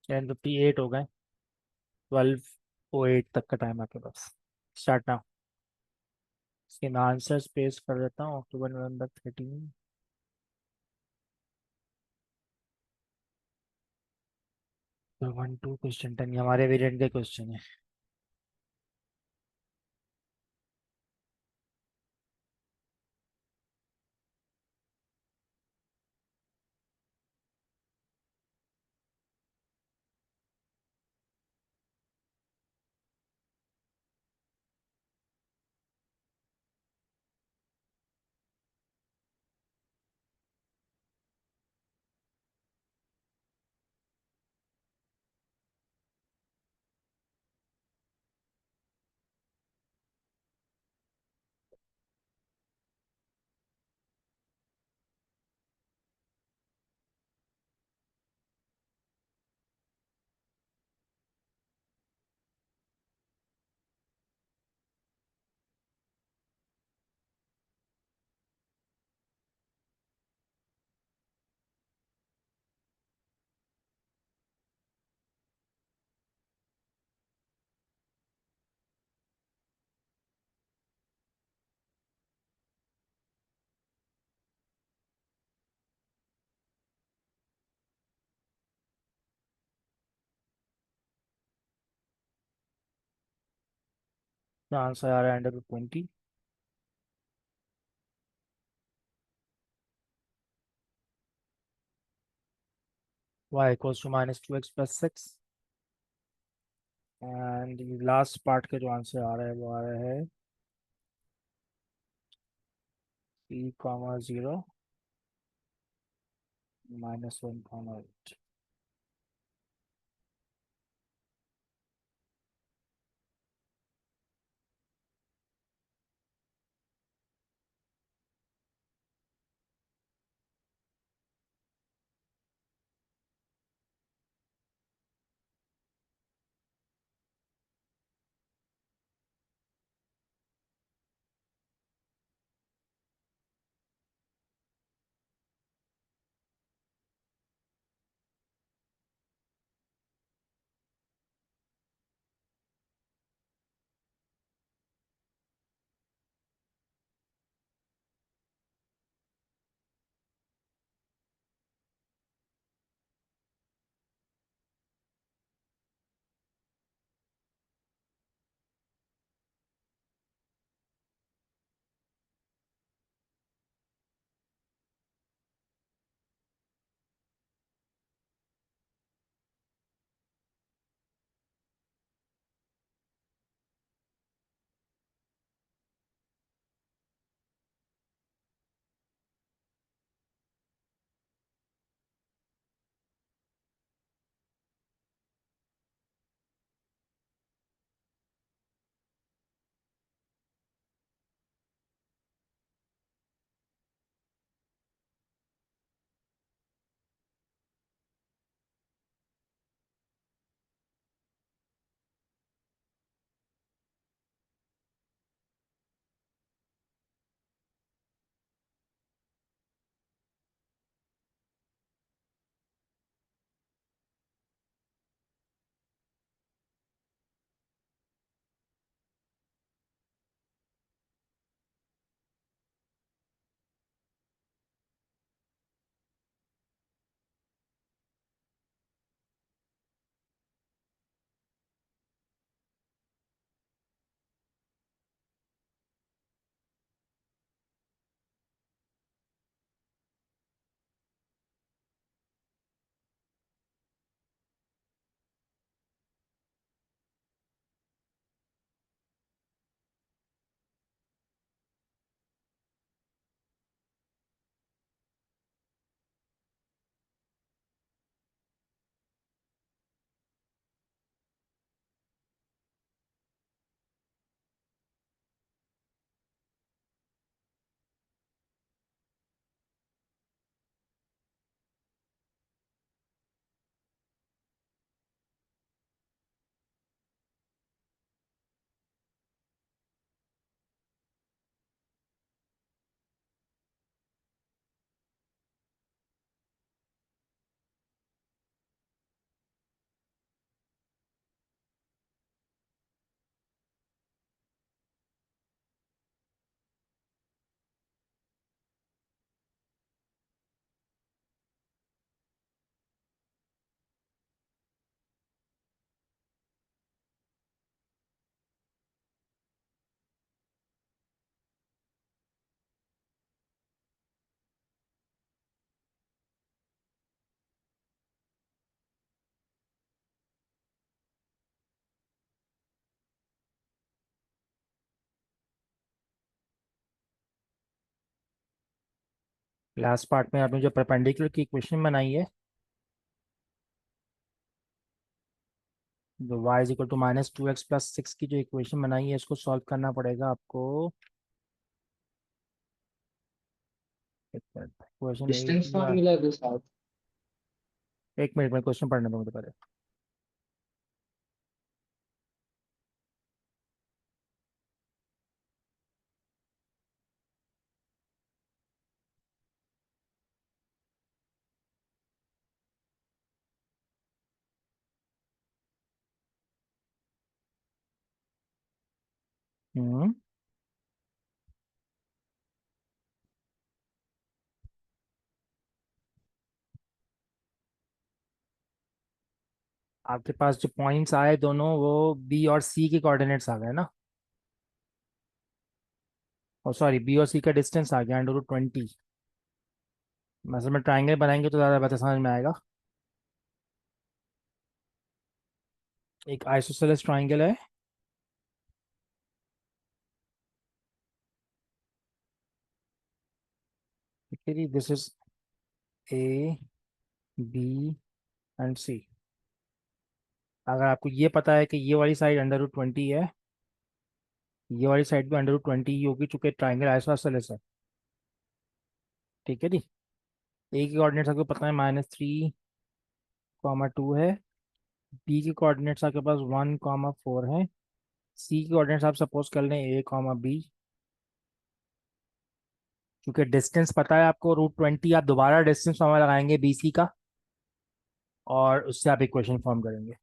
10:58 हो गए, 12:08 तक का टाइम आपके पास। Start now. इसके मैं आंसर्स पेस्ट कर देता हूँ। अक्टूबर नवंबर 13, 1 2 क्वेश्चन 10, हमारे वेरिएंट के क्वेश्चन है। तो आंसर आ रहा है under root 20। y equals to -2x + 6। And last part का जो आंसर आ रहा है वो आ रहा है p, 0 -1, 8। लास्ट पार्ट में आपने जो परपेंडिकुलर की इक्वेशन बनाई है, जो y is equal to -2x + 6 की जो इक्वेशन बनाई है, इसको सॉल्व करना पड़ेगा आपको। क्वेश्चन डिस्टेंस फार्मूला के साथ। एक मिनट में क्वेश्चन पढ़ने दो मुझे पहले। हम्म आपके पास जो पॉइंट्स आए दोनों वो बी और सी के कोऑर्डिनेट्स आ गए ना। और सॉरी बी और सी का डिस्टेंस आ गया √20। असल में ट्राइंगल बनाएंगे तो ज़्यादा बेहतर समझ में आएगा। एक आइसोसेलेस ट्राइंगल है, ठीक है जी। This is a, b and c. अगर आपको ये पता है कि ये वाली साइड √20 है, ये वाली साइड भी √20 ही होगी, चूंकि ट्राइंगल आइसोसेलेस है, ठीक है जी। ए के कोऑर्डिनेट्स आपको पता है -3, 2 है। बी के कोऑर्डिनेट्स आपके पास 1, 4 है। सी के कोऑर्डिनेट्स आप सपोज कर लें A, B। क्योंकि डिस्टेंस पता है आपको √20, आप दोबारा डिस्टेंस फॉर्मूला लगाएंगे BC का, और उससे आप इक्वेशन फॉर्म करेंगे,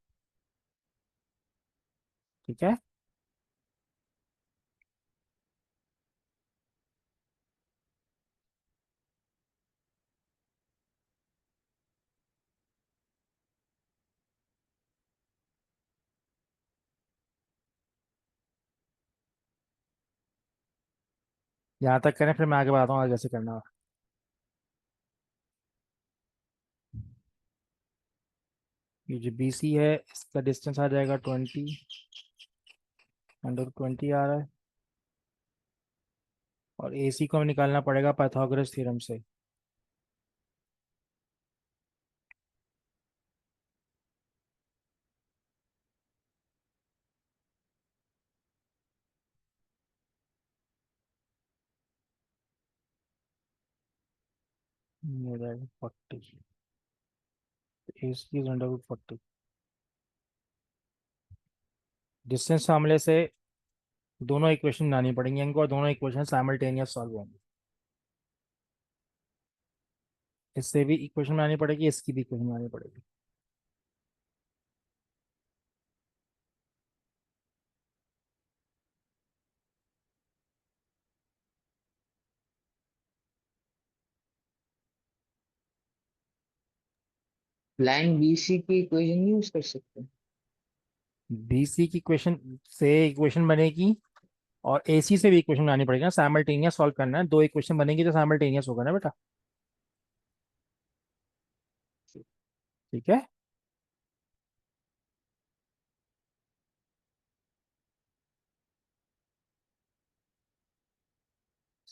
ठीक है। यहाँ तक करें, फिर मैं आगे बताता हूँ आगे कैसे करना है। ये जो BC है इसका डिस्टेंस आ जाएगा 20, √20 आ रहा है। और AC को हमें निकालना पड़ेगा पाइथागोरस थ्योरम से। ये हो जाएगा 40, AC इज √40। डिस्टेंस फार्मूले से दोनों इक्वेशन बनानी पड़ेंगी हमको, और दोनों इक्वेशन साइमल्टेनियस सॉल्व होंगी। इससे भी इक्वेशन बनानी पड़ेगी, इसकी भी इक्वेशन बनानी पड़ेगी। लाइन BC की इक्वेशन नहीं यूज कर सकते? BC की इक्वेशन से इक्वेशन बनेगी, और AC से भी इक्वेशन बनानी पड़ेगी ना, साइमल्टेनियस सॉल्व करना है। दो इक्वेशन बनेगी तो साइमल्टेनियस होगा ना बेटा, ठीक है।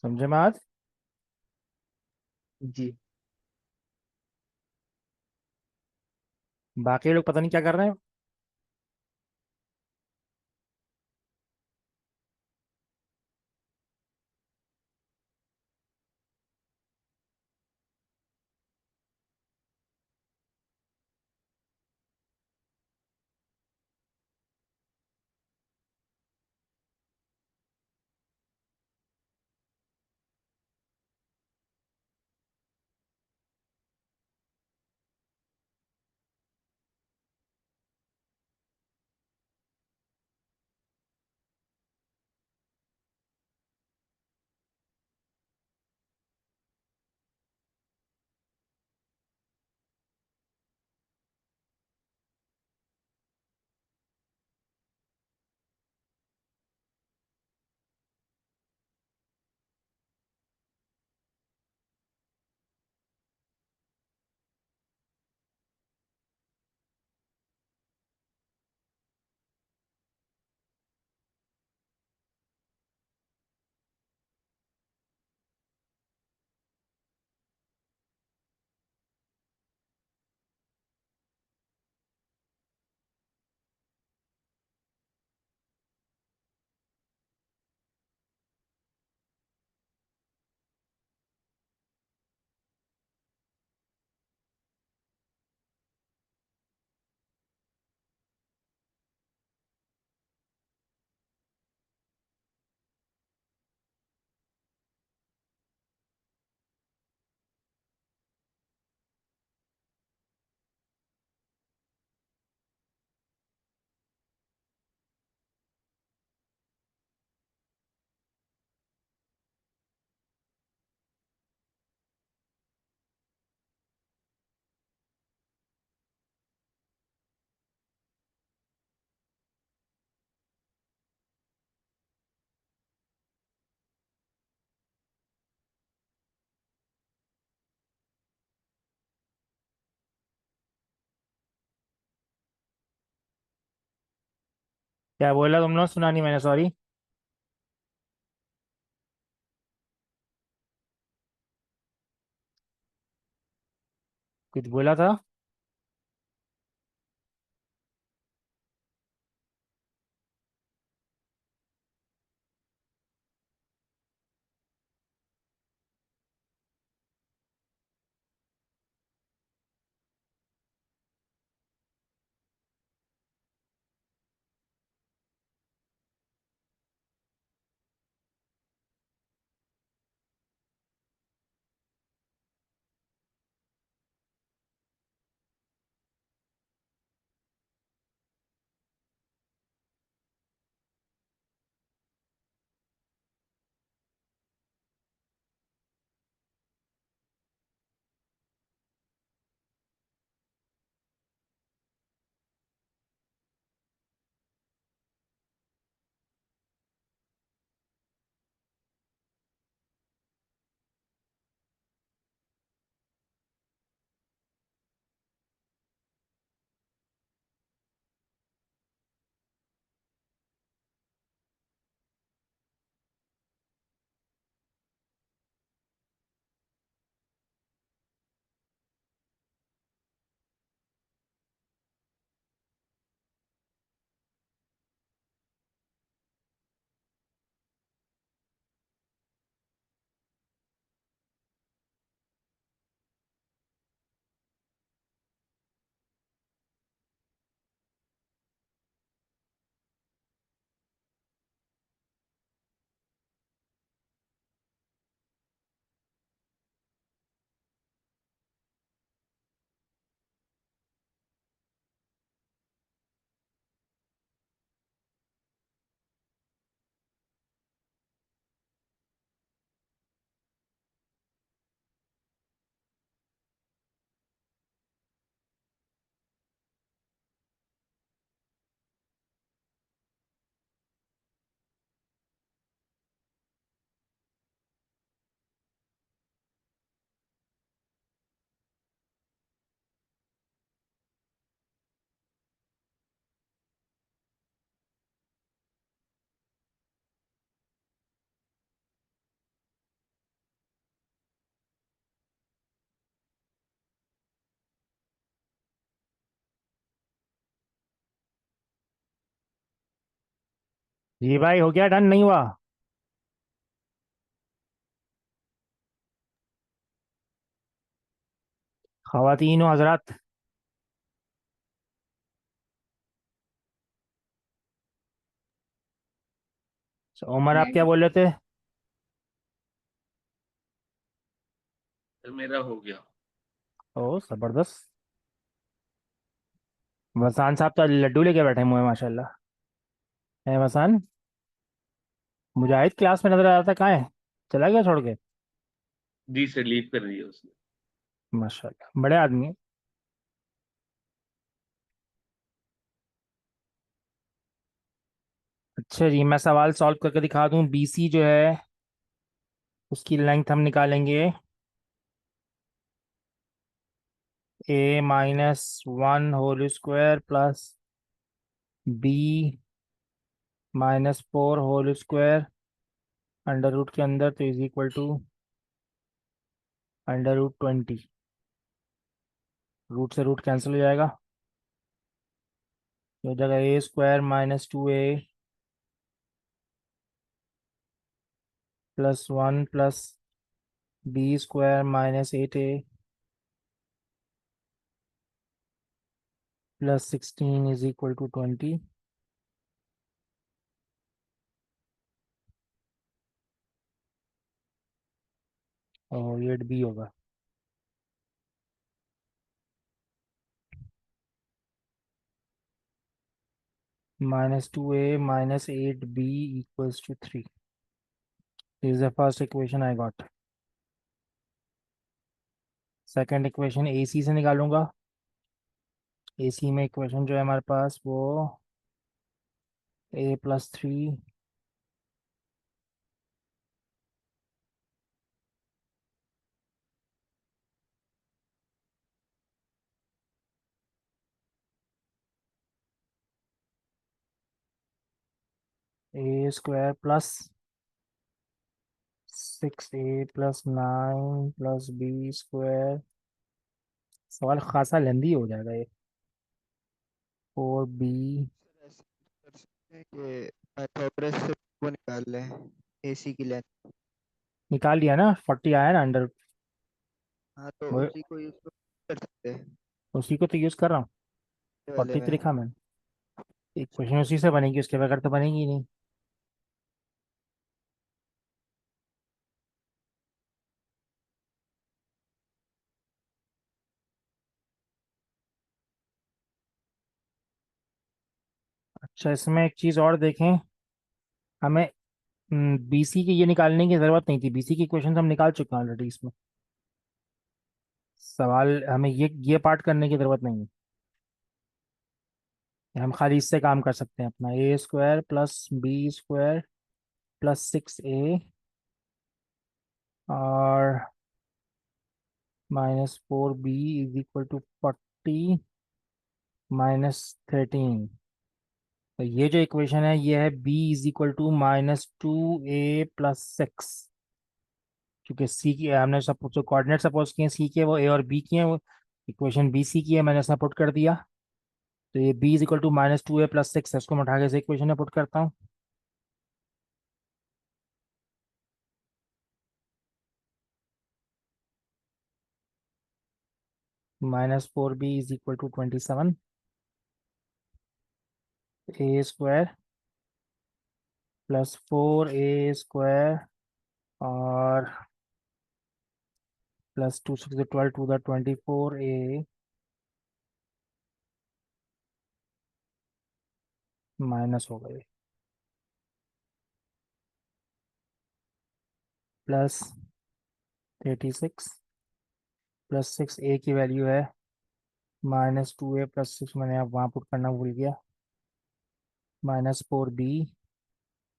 समझे बात? जी। बाकी लोग पता नहीं क्या कर रहे हैं। क्या बोला तुम लोग, सुना नहीं मैंने, सॉरी। कुछ बोला था? जी भाई, हो गया, डन नहीं हुआ? खवातीन व हजरात, उमर आप क्या नहीं, बोल रहे थे? सर मेरा हो गया। ओ जबरदस्त। वसान साहब तो लड्डू लेके बैठे हुए हैं माशाल्लाह। है वसान? मुजाहिद क्लास में नजर आ रहा था, कहाँ है? चला गया छोड़ के? जी सर, लीव कर दी है उसने। माशाल्लाह, बड़े आदमी हैं। अच्छा जी, मैं सवाल सॉल्व करके दिखा दूं। बीसी जो है उसकी लेंथ हम निकालेंगे a-1 whole square plus b-4 whole square under root के अंदर, तो is equal to under root 20। Root से रूट कैंसिल हो जाएगा, तो हो जाएगा a² - 2a +1 plus b² - 8a +16 is equal to 20। और ये बी होगा। -2a - 8b equals to 3। This is the first equation I got. Second equation AC से निकालूंगा। AC में इक्वेशन जो है हमारे पास वो a+3 a square plus 6a plus 9 plus b square. सवाल खासा लेंदी हो जाएगा ये। 4b। ऐसे कर सकते हैं कि पाइथागोरस से वो निकाल लें, AC की लेंथ। निकाल लिया ना, 40 आया ना अंडर। हाँ तो वो उसी को यूज कर सकते हैं उसी को तो यूज कर रहा हूँ। ये वाले 40 तो में। लिखा मैंने। इक्वेशन उसी से बनेगी, उसके बगैर तो बनेगी नहीं। अच्छा, इसमें एक चीज और देखें। हमें बीसी की ये निकालने की जरूरत नहीं थी, बीसी की क्वेश्चन हम निकाल चुके हैं ऑलरेडी इसमें। सवाल हमें ये पार्ट करने की जरूरत नहीं है, हम खाली इससे काम कर सकते हैं अपना। A square plus b square plus 6a और -4b इज इक्वल टू 40 -13। तो ये जो इक्वेशन है ये है b is equal to -2a plus 6। क्योंकि सी की हमने सब जो कोऑर्डिनेट सपोज किए सी के, वो ए और बी की हैं, वो इक्वेशन बी सी की है, मैंने इसमें पुट कर दिया। तो ये b is equal to -2a plus 6 है, इसको मैं उठा के इस इक्वेशन में पुट करता हूँ। -4b is equal to 27 a square plus 4a square और plus 2 6 12 to the 24a minus हो गए प्लस 36 प्लस 6a की वैल्यू है -2a प्लस 6, मैंने अब वहाँ पुट करना भूल गया। -4b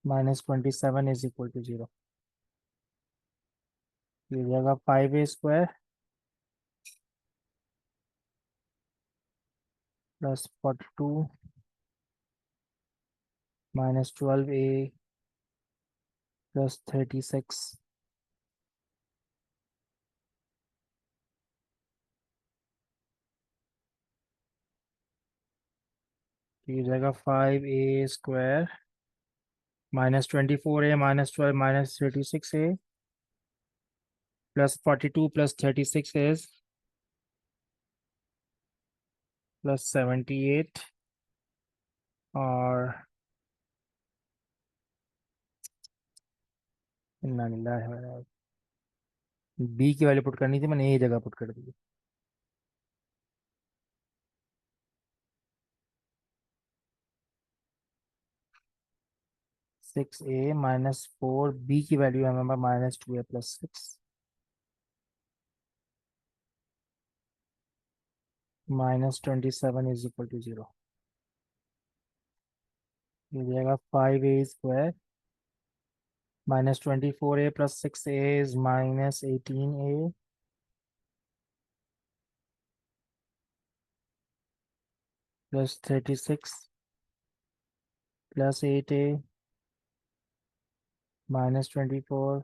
-27 is equal to 0। ये हो जाएगा 5a square plus 42 -12a plus 36। ये हो जाएगा 5a square -24a -12 -36a plus 42 plus 36 is plus 78 और इन्ना लिल्लाहि व इन्ना इलैहि। बी की वैल्यू पुट करनी थी, मैंने ये जगह पुट कर दी। 6a -4b की वैल्यू है हमारे -2a plus 6 -27 is equal to 0। ये हो जाएगा 5a square -24a plus 6a is -18a plus 36 plus 8a -24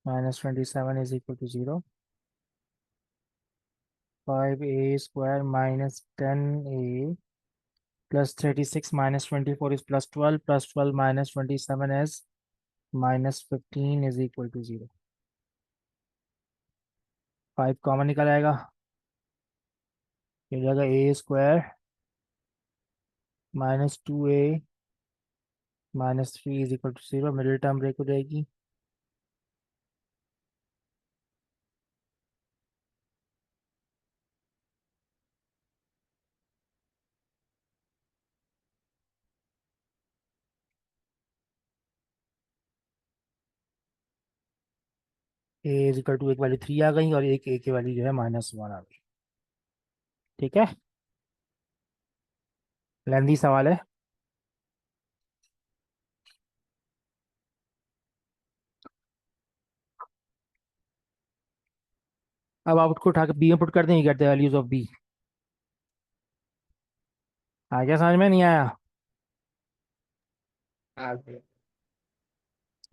-27 is equal to 0। 5a square -10a plus 36 -24 is +12 +12 -27 is -15 is equal to 0। 5 common निकल आएगा, ये हो जाएगा a square -2a -3 is equal to 0। Middle term break हो जाएगी। a is equal to एक value 3 आ गई और एक a की वैल्यू जो है -1 आ गई। ठीक है, लेंदी सवाल है। अब आप उसको उठा के बी में पुट कर देंगे, get the values of b. आ गया समझ में, नहीं आया? आगे।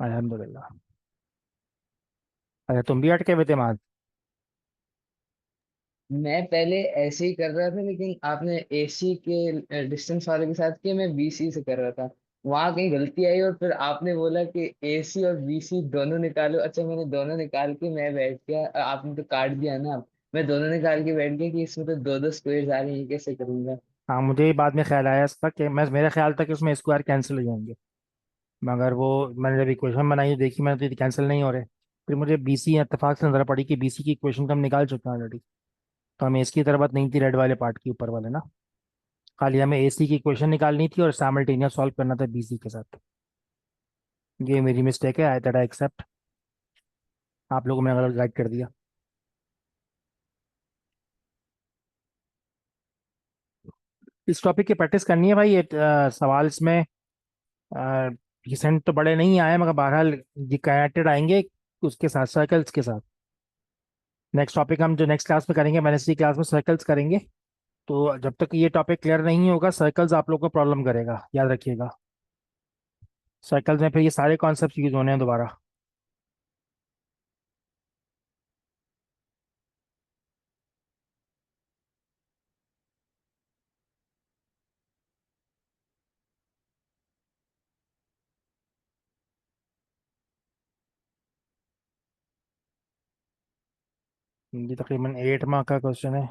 अल्हम्दुलिल्लाह। अच्छा तुम भी अटके हुए थे माद। मैं पहले ऐसे ही कर रहा था, लेकिन आपने एसी के डिस्टेंस वाले के साथ किया, मैं बीसी से कर रहा था। वहां कहीं गलती आई और फिर आपने बोला कि एसी और बीसी दोनों निकालो। अच्छा, मैंने दोनों निकाल के मैं बैठ गया, आपने तो काट दिया ना। मैं दोनों निकाल के बैठ गया कि इसमें तो दो दो स्क्वायर आ रहे हैं, ये कैसे करूंगा। हाँ मुझे ही बाद में ख्याल आया इसका कि मैं मेरा ख्याल था कि उसमें स्क्वायर कैंसिल हो जाएंगे, मगर वो मैंने जब इक्वेशन बनाई तो देखी मैंने, तो कैंसिल नहीं हो रहे। फिर मुझे बीसी इत्तेफाक से नजर पड़ी कि बीसी की इक्वेशन तो हम निकाल चुके हैं ऑलरेडी। तो हमें इसकी जरूरत नहीं थी रेड वाले पार्ट की ऊपर वाले ना, खाली हमें एसी की इक्वेशन निकालनी थी और साइमल्टेनियस सॉल्व करना था बीसी के साथ। ये मेरी मिस्टेक है, आई दैट आई एक्सेप्ट। आप लोगों ने गलत गाइड कर दिया। इस टॉपिक की प्रैक्टिस करनी है भाई। ये सवाल इसमें रिसेंट तो बड़े नहीं आए, मगर बहरहाल ये कनेक्टेड आएंगे उसके साथ, सर्कल्स के साथ। नेक्स्ट टॉपिक हम जो नेक्स्ट क्लास में करेंगे, वेनेसडे क्लास में सर्कल्स करेंगे। तो जब तक ये टॉपिक क्लियर नहीं होगा सर्कल्स आप लोग को प्रॉब्लम करेगा, याद रखिएगा। सर्कल्स में फिर ये सारे कॉन्सेप्ट यूज होने हैं दोबारा। ये तकरीबन 8 मार्क का क्वेश्चन है।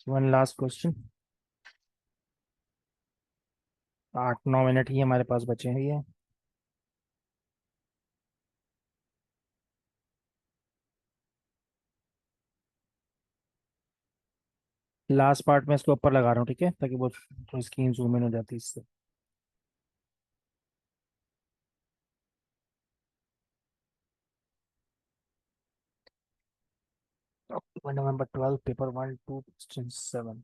One last question. 8-9 मिनट ही हमारे पास बचे हैं ये। लास्ट पार्ट में इसके ऊपर लगा रहा हूँ, ठीक है, ताकि वो तो स्क्रीन जूम इन हो जाती है इससे। November 12, paper 1 2 question 7।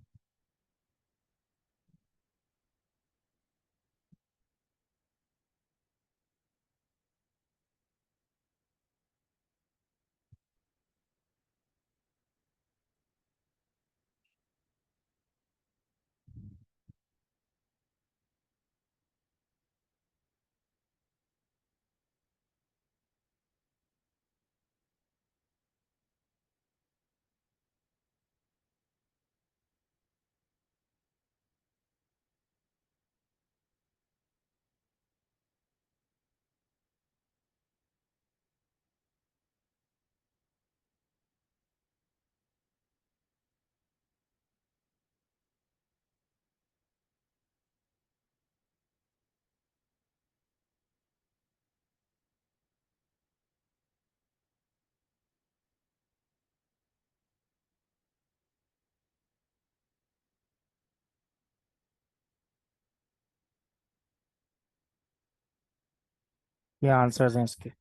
ये आंसर्स हैं इसके।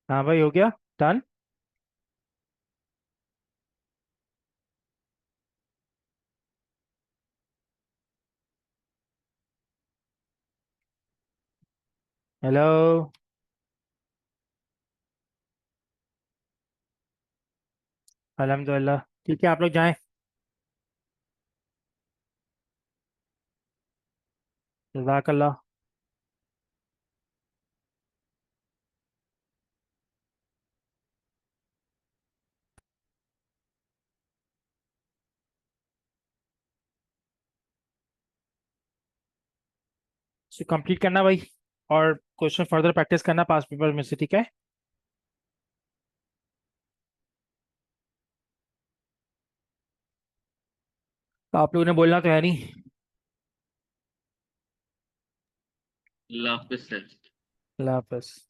हाँ भाई, हो गया डन। हेलो। अल्हम्दुलिल्लाह, ठीक है, आप लोग जाएं। जज़ाकल्लाह। सो कंप्लीट करना भाई, और क्वेश्चन फर्दर प्रैक्टिस करना पास पेपर में से, ठीक है। तो आप लोगों ने बोलना तो है नहीं। अल्लाह हाफिज़ सर। अल्लाह हाफ़िज़।